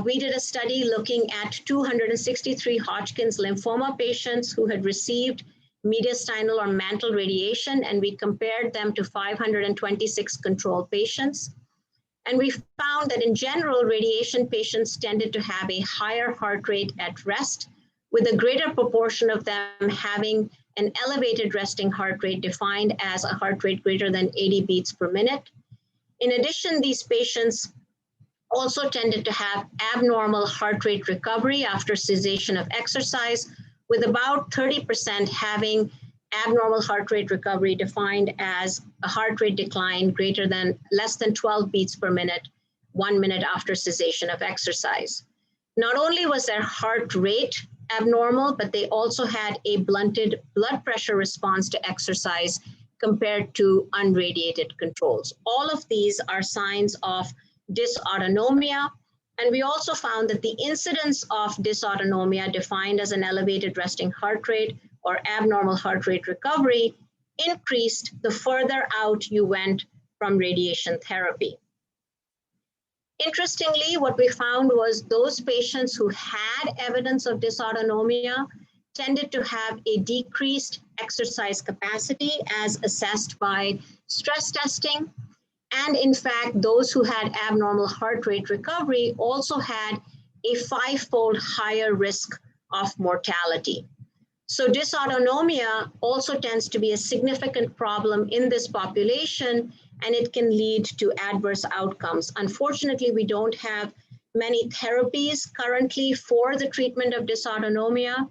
We did a study looking at 263 Hodgkin's lymphoma patients who had received mediastinal or mantle radiation, and we compared them to 526 control patients. And we found that in general, radiation patients tended to have a higher heart rate at rest, with a greater proportion of them having an elevated resting heart rate defined as a heart rate greater than 80 beats per minute. In addition, these patients also tended to have abnormal heart rate recovery after cessation of exercise, with about 30% having abnormal heart rate recovery defined as a heart rate decline less than 12 beats per minute, 1 minute after cessation of exercise. Not only was their heart rate abnormal, but they also had a blunted blood pressure response to exercise compared to unradiated controls. All of these are signs of dysautonomia. And we also found that the incidence of dysautonomia, defined as an elevated resting heart rate or abnormal heart rate recovery, increased the further out you went from radiation therapy. Interestingly, what we found was those patients who had evidence of dysautonomia tended to have a decreased exercise capacity as assessed by stress testing. And in fact, those who had abnormal heart rate recovery also had a 5-fold higher risk of mortality. So dysautonomia also tends to be a significant problem in this population, and it can lead to adverse outcomes. Unfortunately, we don't have many therapies currently for the treatment of dysautonomia.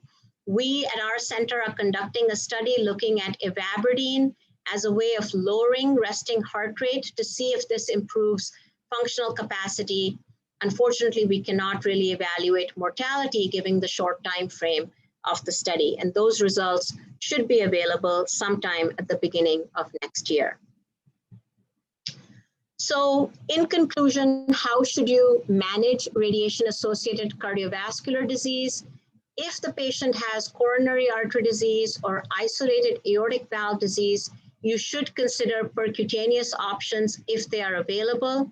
We at our center are conducting a study looking at ivabradine as a way of lowering resting heart rate to see if this improves functional capacity. Unfortunately, we cannot really evaluate mortality given the short time frame of the study, and those results should be available sometime at the beginning of next year. So in conclusion, how should you manage radiation-associated cardiovascular disease? If the patient has coronary artery disease or isolated aortic valve disease, you should consider percutaneous options if they are available.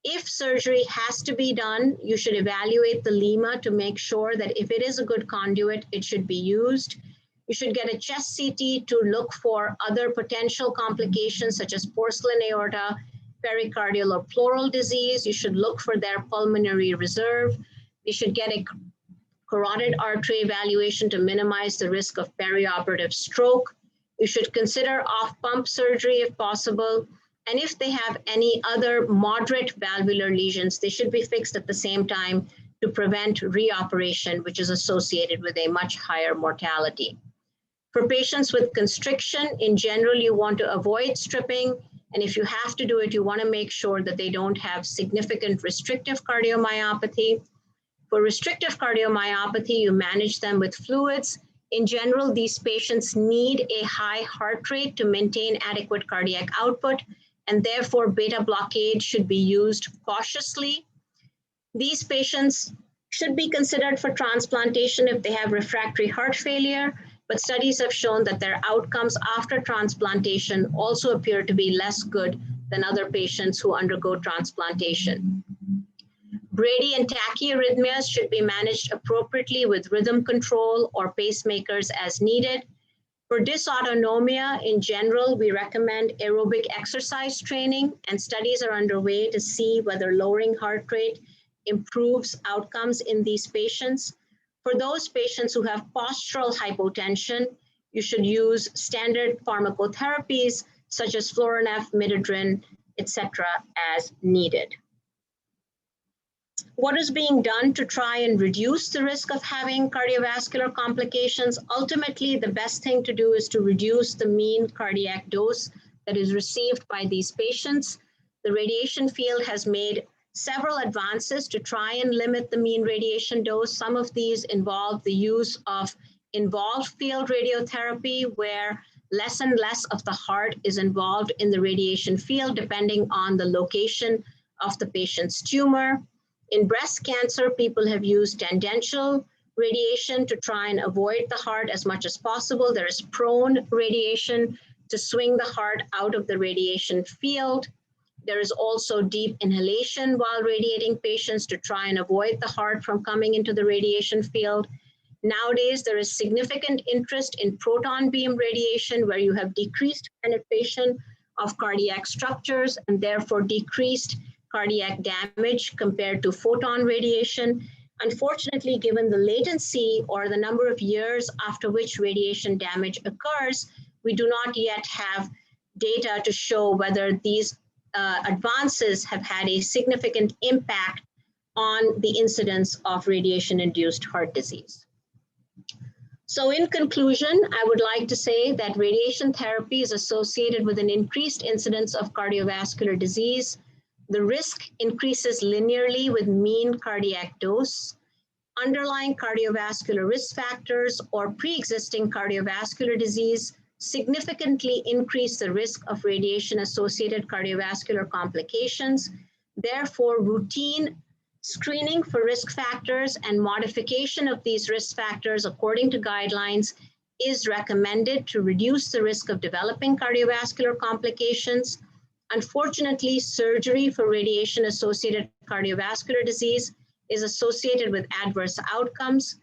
If surgery has to be done, you should evaluate the lima to make sure that if it is a good conduit, it should be used. You should get a chest CT to look for other potential complications such as porcelain aorta, pericardial or pleural disease. You should look for their pulmonary reserve. You should get a carotid artery evaluation to minimize the risk of perioperative stroke. You should consider off-pump surgery if possible. And if they have any other moderate valvular lesions, they should be fixed at the same time to prevent reoperation, which is associated with a much higher mortality. For patients with constriction, in general, you want to avoid stripping. And if you have to do it, you want to make sure that they don't have significant restrictive cardiomyopathy. For restrictive cardiomyopathy, you manage them with fluids. In general, these patients need a high heart rate to maintain adequate cardiac output, and therefore beta blockade should be used cautiously. These patients should be considered for transplantation if they have refractory heart failure, but studies have shown that their outcomes after transplantation also appear to be less good than other patients who undergo transplantation. Brady and tachyarrhythmias should be managed appropriately with rhythm control or pacemakers as needed. For dysautonomia, in general, we recommend aerobic exercise training, and studies are underway to see whether lowering heart rate improves outcomes in these patients. For those patients who have postural hypotension, you should use standard pharmacotherapies such as Florinef, Midodrine, etc. as needed. What is being done to try and reduce the risk of having cardiovascular complications? Ultimately, the best thing to do is to reduce the mean cardiac dose that is received by these patients. The radiation field has made several advances to try and limit the mean radiation dose. Some of these involve the use of involved field radiotherapy, where less and less of the heart is involved in the radiation field depending on the location of the patient's tumor. In breast cancer, people have used tangential radiation to try and avoid the heart as much as possible. There is prone radiation to swing the heart out of the radiation field. There is also deep inhalation while radiating patients to try and avoid the heart from coming into the radiation field. Nowadays, there is significant interest in proton beam radiation where you have decreased penetration of cardiac structures and therefore decreased cardiac damage compared to photon radiation. Unfortunately, given the latency or the number of years after which radiation damage occurs, we do not yet have data to show whether these advances have had a significant impact on the incidence of radiation-induced heart disease. So in conclusion, I would like to say that radiation therapy is associated with an increased incidence of cardiovascular disease. The risk increases linearly with mean cardiac dose. Underlying cardiovascular risk factors or pre-existing cardiovascular disease significantly increase the risk of radiation-associated cardiovascular complications. Therefore, routine screening for risk factors and modification of these risk factors according to guidelines is recommended to reduce the risk of developing cardiovascular complications. Unfortunately, surgery for radiation-associated cardiovascular disease is associated with adverse outcomes.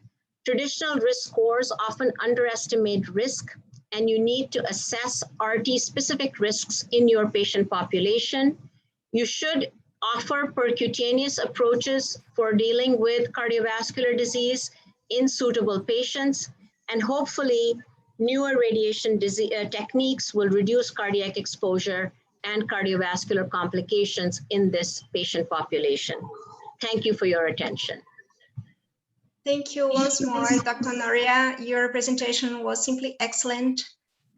Traditional risk scores often underestimate risk, and you need to assess RT-specific risks in your patient population. You should offer percutaneous approaches for dealing with cardiovascular disease in suitable patients, and hopefully newer radiation techniques will reduce cardiac exposure and cardiovascular complications in this patient population. Thank you for your attention. Thank you once more, Dr. Honoria. Your presentation was simply excellent.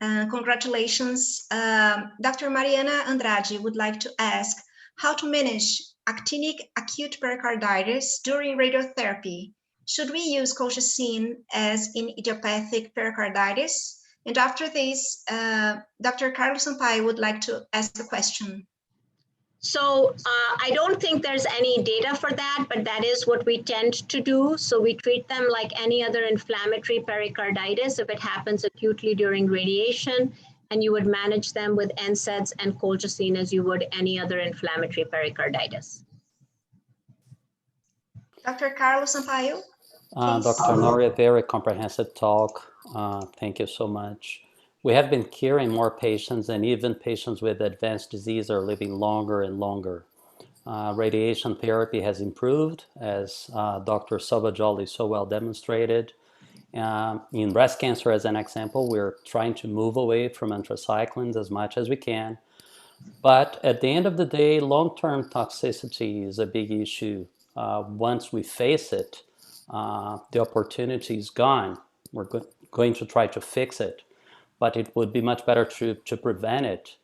Congratulations. Dr. Mariana Andrade would like to ask how to manage actinic acute pericarditis during radiotherapy. Should we use colchicine as in idiopathic pericarditis? And after this, Dr. Carlos Sampaio would like to ask the question. So I don't think there's any data for that, but that is what we tend to do. So we treat them like any other inflammatory pericarditis if it happens acutely during radiation, and you would manage them with NSAIDs and colchicine as you would any other inflammatory pericarditis. Dr. Carlos Sampaio. Dr. Honoria, very comprehensive talk. Thank you so much. We have been curing more patients, and even patients with advanced disease are living longer and longer. Radiation therapy has improved, as Dr. Savajoli so well demonstrated. In breast cancer, as an example, we're trying to move away from anthracyclines as much as we can. But at the end of the day, long-term toxicity is a big issue. Once we face it, the opportunity is gone. We're going to try to fix it, but it would be much better to prevent it.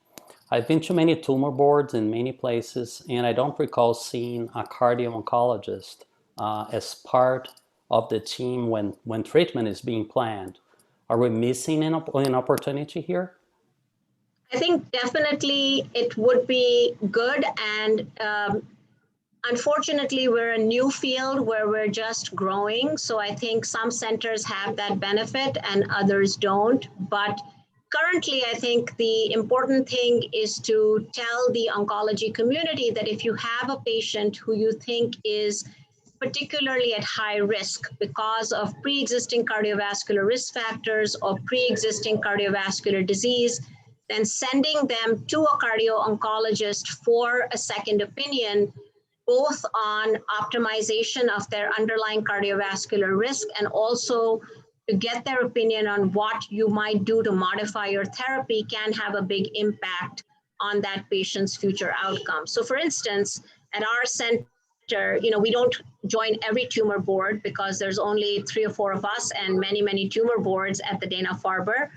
I've been to many tumor boards in many places, and I don't recall seeing a cardio-oncologist as part of the team when treatment is being planned. Are we missing an opportunity here? I think definitely it would be good, and unfortunately, we're a new field where we're just growing. So I think some centers have that benefit and others don't. But currently, I think the important thing is to tell the oncology community that if you have a patient who you think is particularly at high risk because of pre-existing cardiovascular risk factors or pre-existing cardiovascular disease, then sending them to a cardio-oncologist for a second opinion, both on optimization of their underlying cardiovascular risk and also to get their opinion on what you might do to modify your therapy, can have a big impact on that patient's future outcome. So for instance, at our center, we don't join every tumor board because there's only 3 or 4 of us and many, many tumor boards at the Dana-Farber.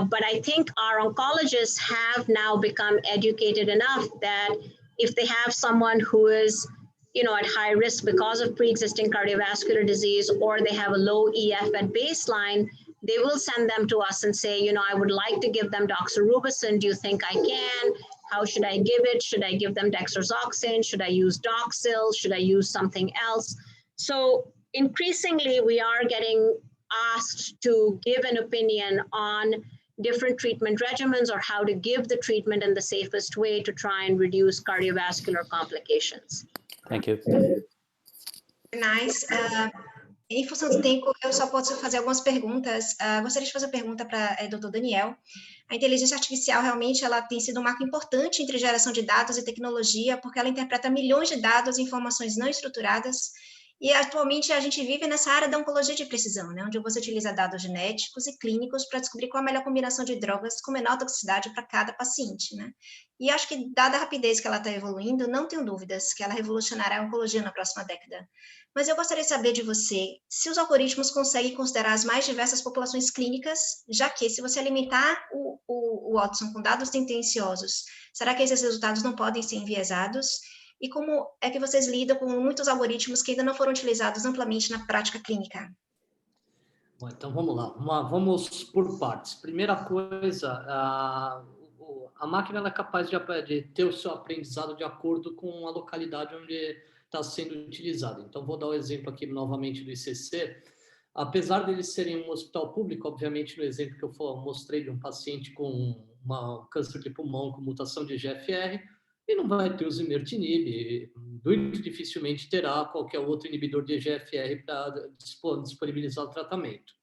But I think our oncologists have now become educated enough that if they have someone who is, at high risk because of pre-existing cardiovascular disease, or they have a low EF at baseline, they will send them to us and say, you know, I would like to give them doxorubicin. Do you think I can? How should I give it? Should I give them dexrazoxane? Should I use Doxil? Should I use something else? So increasingly, we are getting asked to give an opinion on different treatment regimens or how to give the treatment in the safest way to try and reduce cardiovascular complications. Thank you. Nice. Em função do tempo, eu só posso fazer algumas perguntas. Gostaria de fazer uma pergunta para o Dr. Daniel. A inteligência artificial, realmente, ela tem sido um marco importante entre geração de dados e tecnologia, porque ela interpreta milhões de dados e informações não estruturadas. E, atualmente, a gente vive nessa área da oncologia de precisão, né, onde você utiliza dados genéticos e clínicos para descobrir qual a melhor combinação de drogas com menor toxicidade para cada paciente, né? E acho que, dada a rapidez que ela está evoluindo, não tenho dúvidas que ela revolucionará a oncologia na próxima década. Mas eu gostaria de saber de você se os algoritmos conseguem considerar as mais diversas populações clínicas, já que, se você alimentar o Watson com dados tendenciosos, será que esses resultados não podem ser enviesados? E como é que vocês lidam com muitos algoritmos que ainda não foram utilizados amplamente na prática clínica? Bom, então vamos lá, vamos por partes. Primeira coisa, a máquina ela é capaz de ter o seu aprendizado de acordo com a localidade onde está sendo utilizada. Então, vou dar o exemplo aqui novamente do ICC. Apesar deles serem um hospital público, obviamente, no exemplo que eu mostrei de um paciente com câncer de pulmão com mutação de GFR, ele não vai ter o zimertinib, muito dificilmente terá qualquer outro inibidor de EGFR para disponibilizar o tratamento.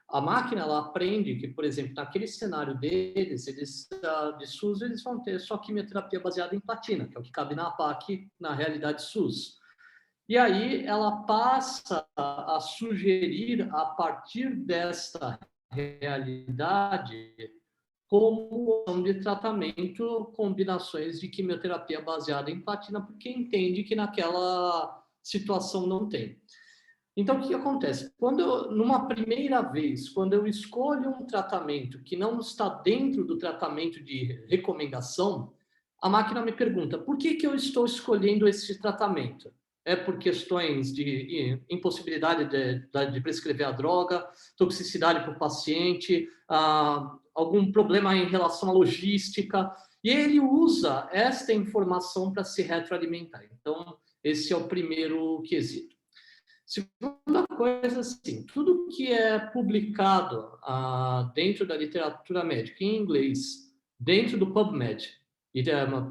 A máquina, ela aprende que, por exemplo, naquele cenário deles, de SUS, eles vão ter só quimioterapia baseada em platina, que é o que cabe na APAC, na realidade SUS. E aí ela passa a sugerir, a partir desta realidade, como de tratamento, combinações de quimioterapia baseada em platina, porque entende que naquela situação não tem. Então, o que acontece? Numa primeira vez, quando eu escolho um tratamento que não está dentro do tratamento de recomendação, a máquina me pergunta, por que eu estou escolhendo esse tratamento? É por questões de impossibilidade de prescrever a droga, toxicidade para o paciente, algum problema em relação à logística, e ele usa esta informação para se retroalimentar. Então, esse é o primeiro quesito. Segunda coisa, assim, tudo que é publicado dentro da literatura médica em inglês, dentro do PubMed, e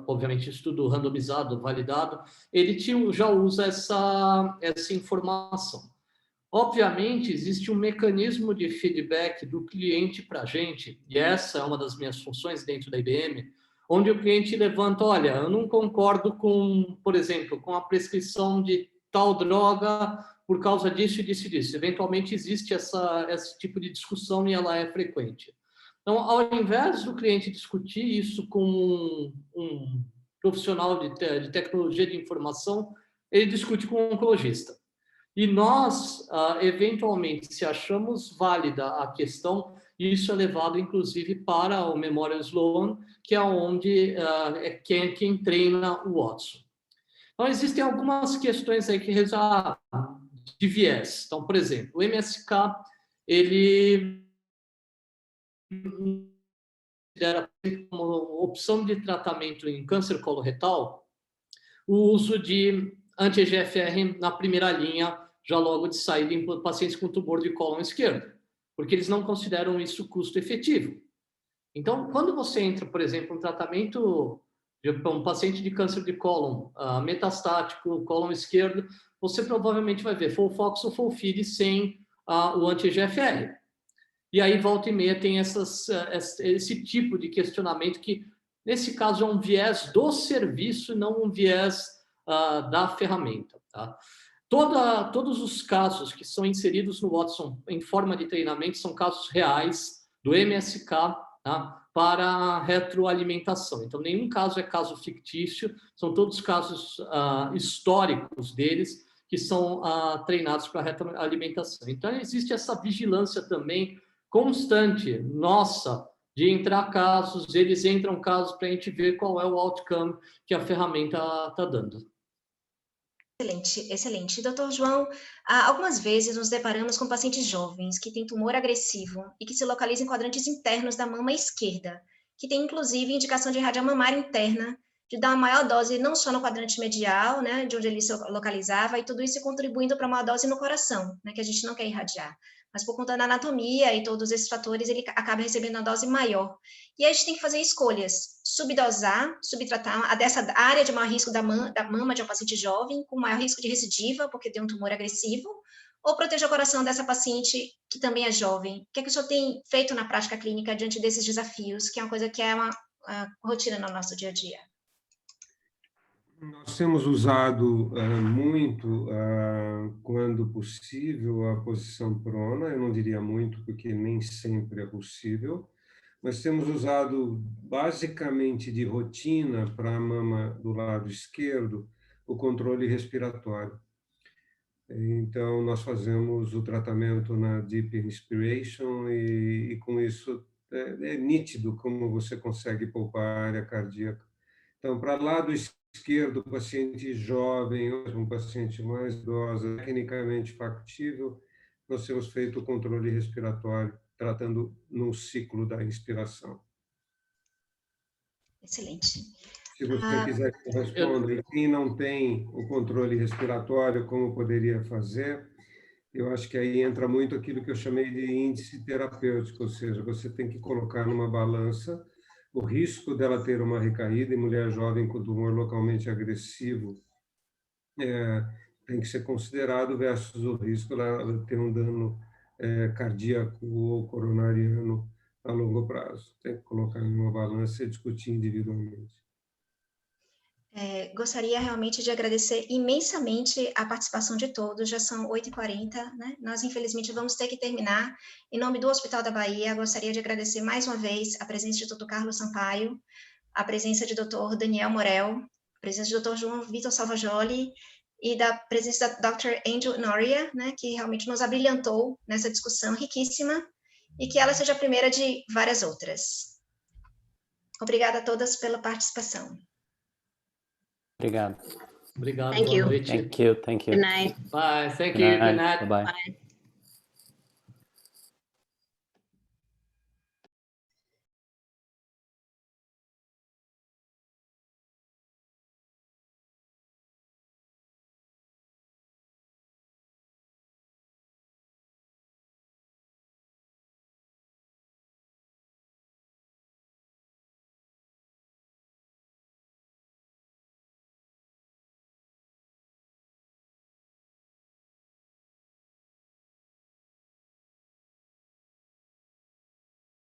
obviamente estudo randomizado, validado, ele já usa essa informação. Obviamente, existe um mecanismo de feedback do cliente para a gente, e essa é uma das minhas funções dentro da IBM, onde o cliente levanta, olha, eu não concordo com, por exemplo, com a prescrição de tal droga por causa disso e disso e disso. Eventualmente existe esse tipo de discussão e ela é frequente. Então, ao invés do cliente discutir isso com um profissional de tecnologia de informação, ele discute com um oncologista. E nós, eventualmente, se achamos válida a questão, isso é levado, inclusive, para o Memorial Sloan, que é onde quem treina o Watson. Então, existem algumas questões aí de viés. Então, por exemplo, o MSK, ele considera como opção de tratamento em câncer coloretal o uso de anti-EGFR na primeira linha, já logo de saída em pacientes com tumor de cólon esquerdo, porque eles não consideram isso custo efetivo. Então, quando você entra, por exemplo, um tratamento de um paciente de câncer de cólon metastático, cólon esquerdo, você provavelmente vai ver Folfox ou Folfiri sem o anti-EGFR. E aí, volta e meia, tem esse tipo de questionamento que, nesse caso, é um viés do serviço e não um viés da ferramenta. Tá? Todos os casos que são inseridos no Watson em forma de treinamento são casos reais do MSK, tá? Para retroalimentação. Então, nenhum caso é caso fictício, são todos casos históricos deles que são treinados para retroalimentação. Então, existe essa vigilância também constante, nossa, de entrar casos, eles entram casos para a gente ver qual é o outcome que a ferramenta está dando. Excelente, excelente. Doutor João, algumas vezes nos deparamos com pacientes jovens que têm tumor agressivo e que se localizam em quadrantes internos da mama esquerda, que tem inclusive indicação de irradiar mamária interna, de dar uma maior dose não só no quadrante medial, né, de onde ele se localizava, e tudo isso contribuindo para uma dose no coração, né, que a gente não quer irradiar. Mas por conta da anatomia e todos esses fatores, ele acaba recebendo uma dose maior. E aí a gente tem que fazer escolhas, subdosar, subtratar dessa área de maior risco da mama de um paciente jovem, com maior risco de recidiva, porque tem um tumor agressivo, ou proteger o coração dessa paciente que também é jovem. O que é que o senhor tem feito na prática clínica diante desses desafios, que é uma coisa que é uma rotina no nosso dia a dia? Nós temos usado muito, quando possível, a posição prona. Eu não diria muito, porque nem sempre é possível, mas temos usado basicamente de rotina para a mama do lado esquerdo o controle respiratório. Então, nós fazemos o tratamento na Deep Inspiration e com isso é nítido como você consegue poupar a área cardíaca. Então, para lado esquerdo, paciente jovem, um paciente mais idoso, tecnicamente factível, nós temos feito o controle respiratório, tratando no ciclo da inspiração. Excelente. Se você quiser que eu responda, e quem não tem o controle respiratório, como poderia fazer, eu acho que aí entra muito aquilo que eu chamei de índice terapêutico, ou seja, você tem que colocar numa balança o risco dela ter uma recaída em mulher jovem com tumor localmente agressivo, tem que ser considerado versus o risco dela ter um dano cardíaco ou coronariano a longo prazo. Tem que colocar em uma balança e discutir individualmente. Gostaria realmente de agradecer imensamente a participação de todos, já são 8h40, né? Nós, infelizmente, vamos ter que terminar. Em nome do Hospital da Bahia, gostaria de agradecer mais uma vez a presença de Dr. Carlos Sampaio, a presença de Dr. Daniel Morel, a presença de Dr. João Vitor Salvajoli e da presença da Dr. Angel Noria, né, que realmente nos abrilhantou nessa discussão riquíssima e que ela seja a primeira de várias outras. Obrigada a todas pela participação. Obrigado. Obrigado, Thank boa you. noite. Thank you. Thank you. Good night. Bye, thank Good you, night. good night. Bye-bye. Bye.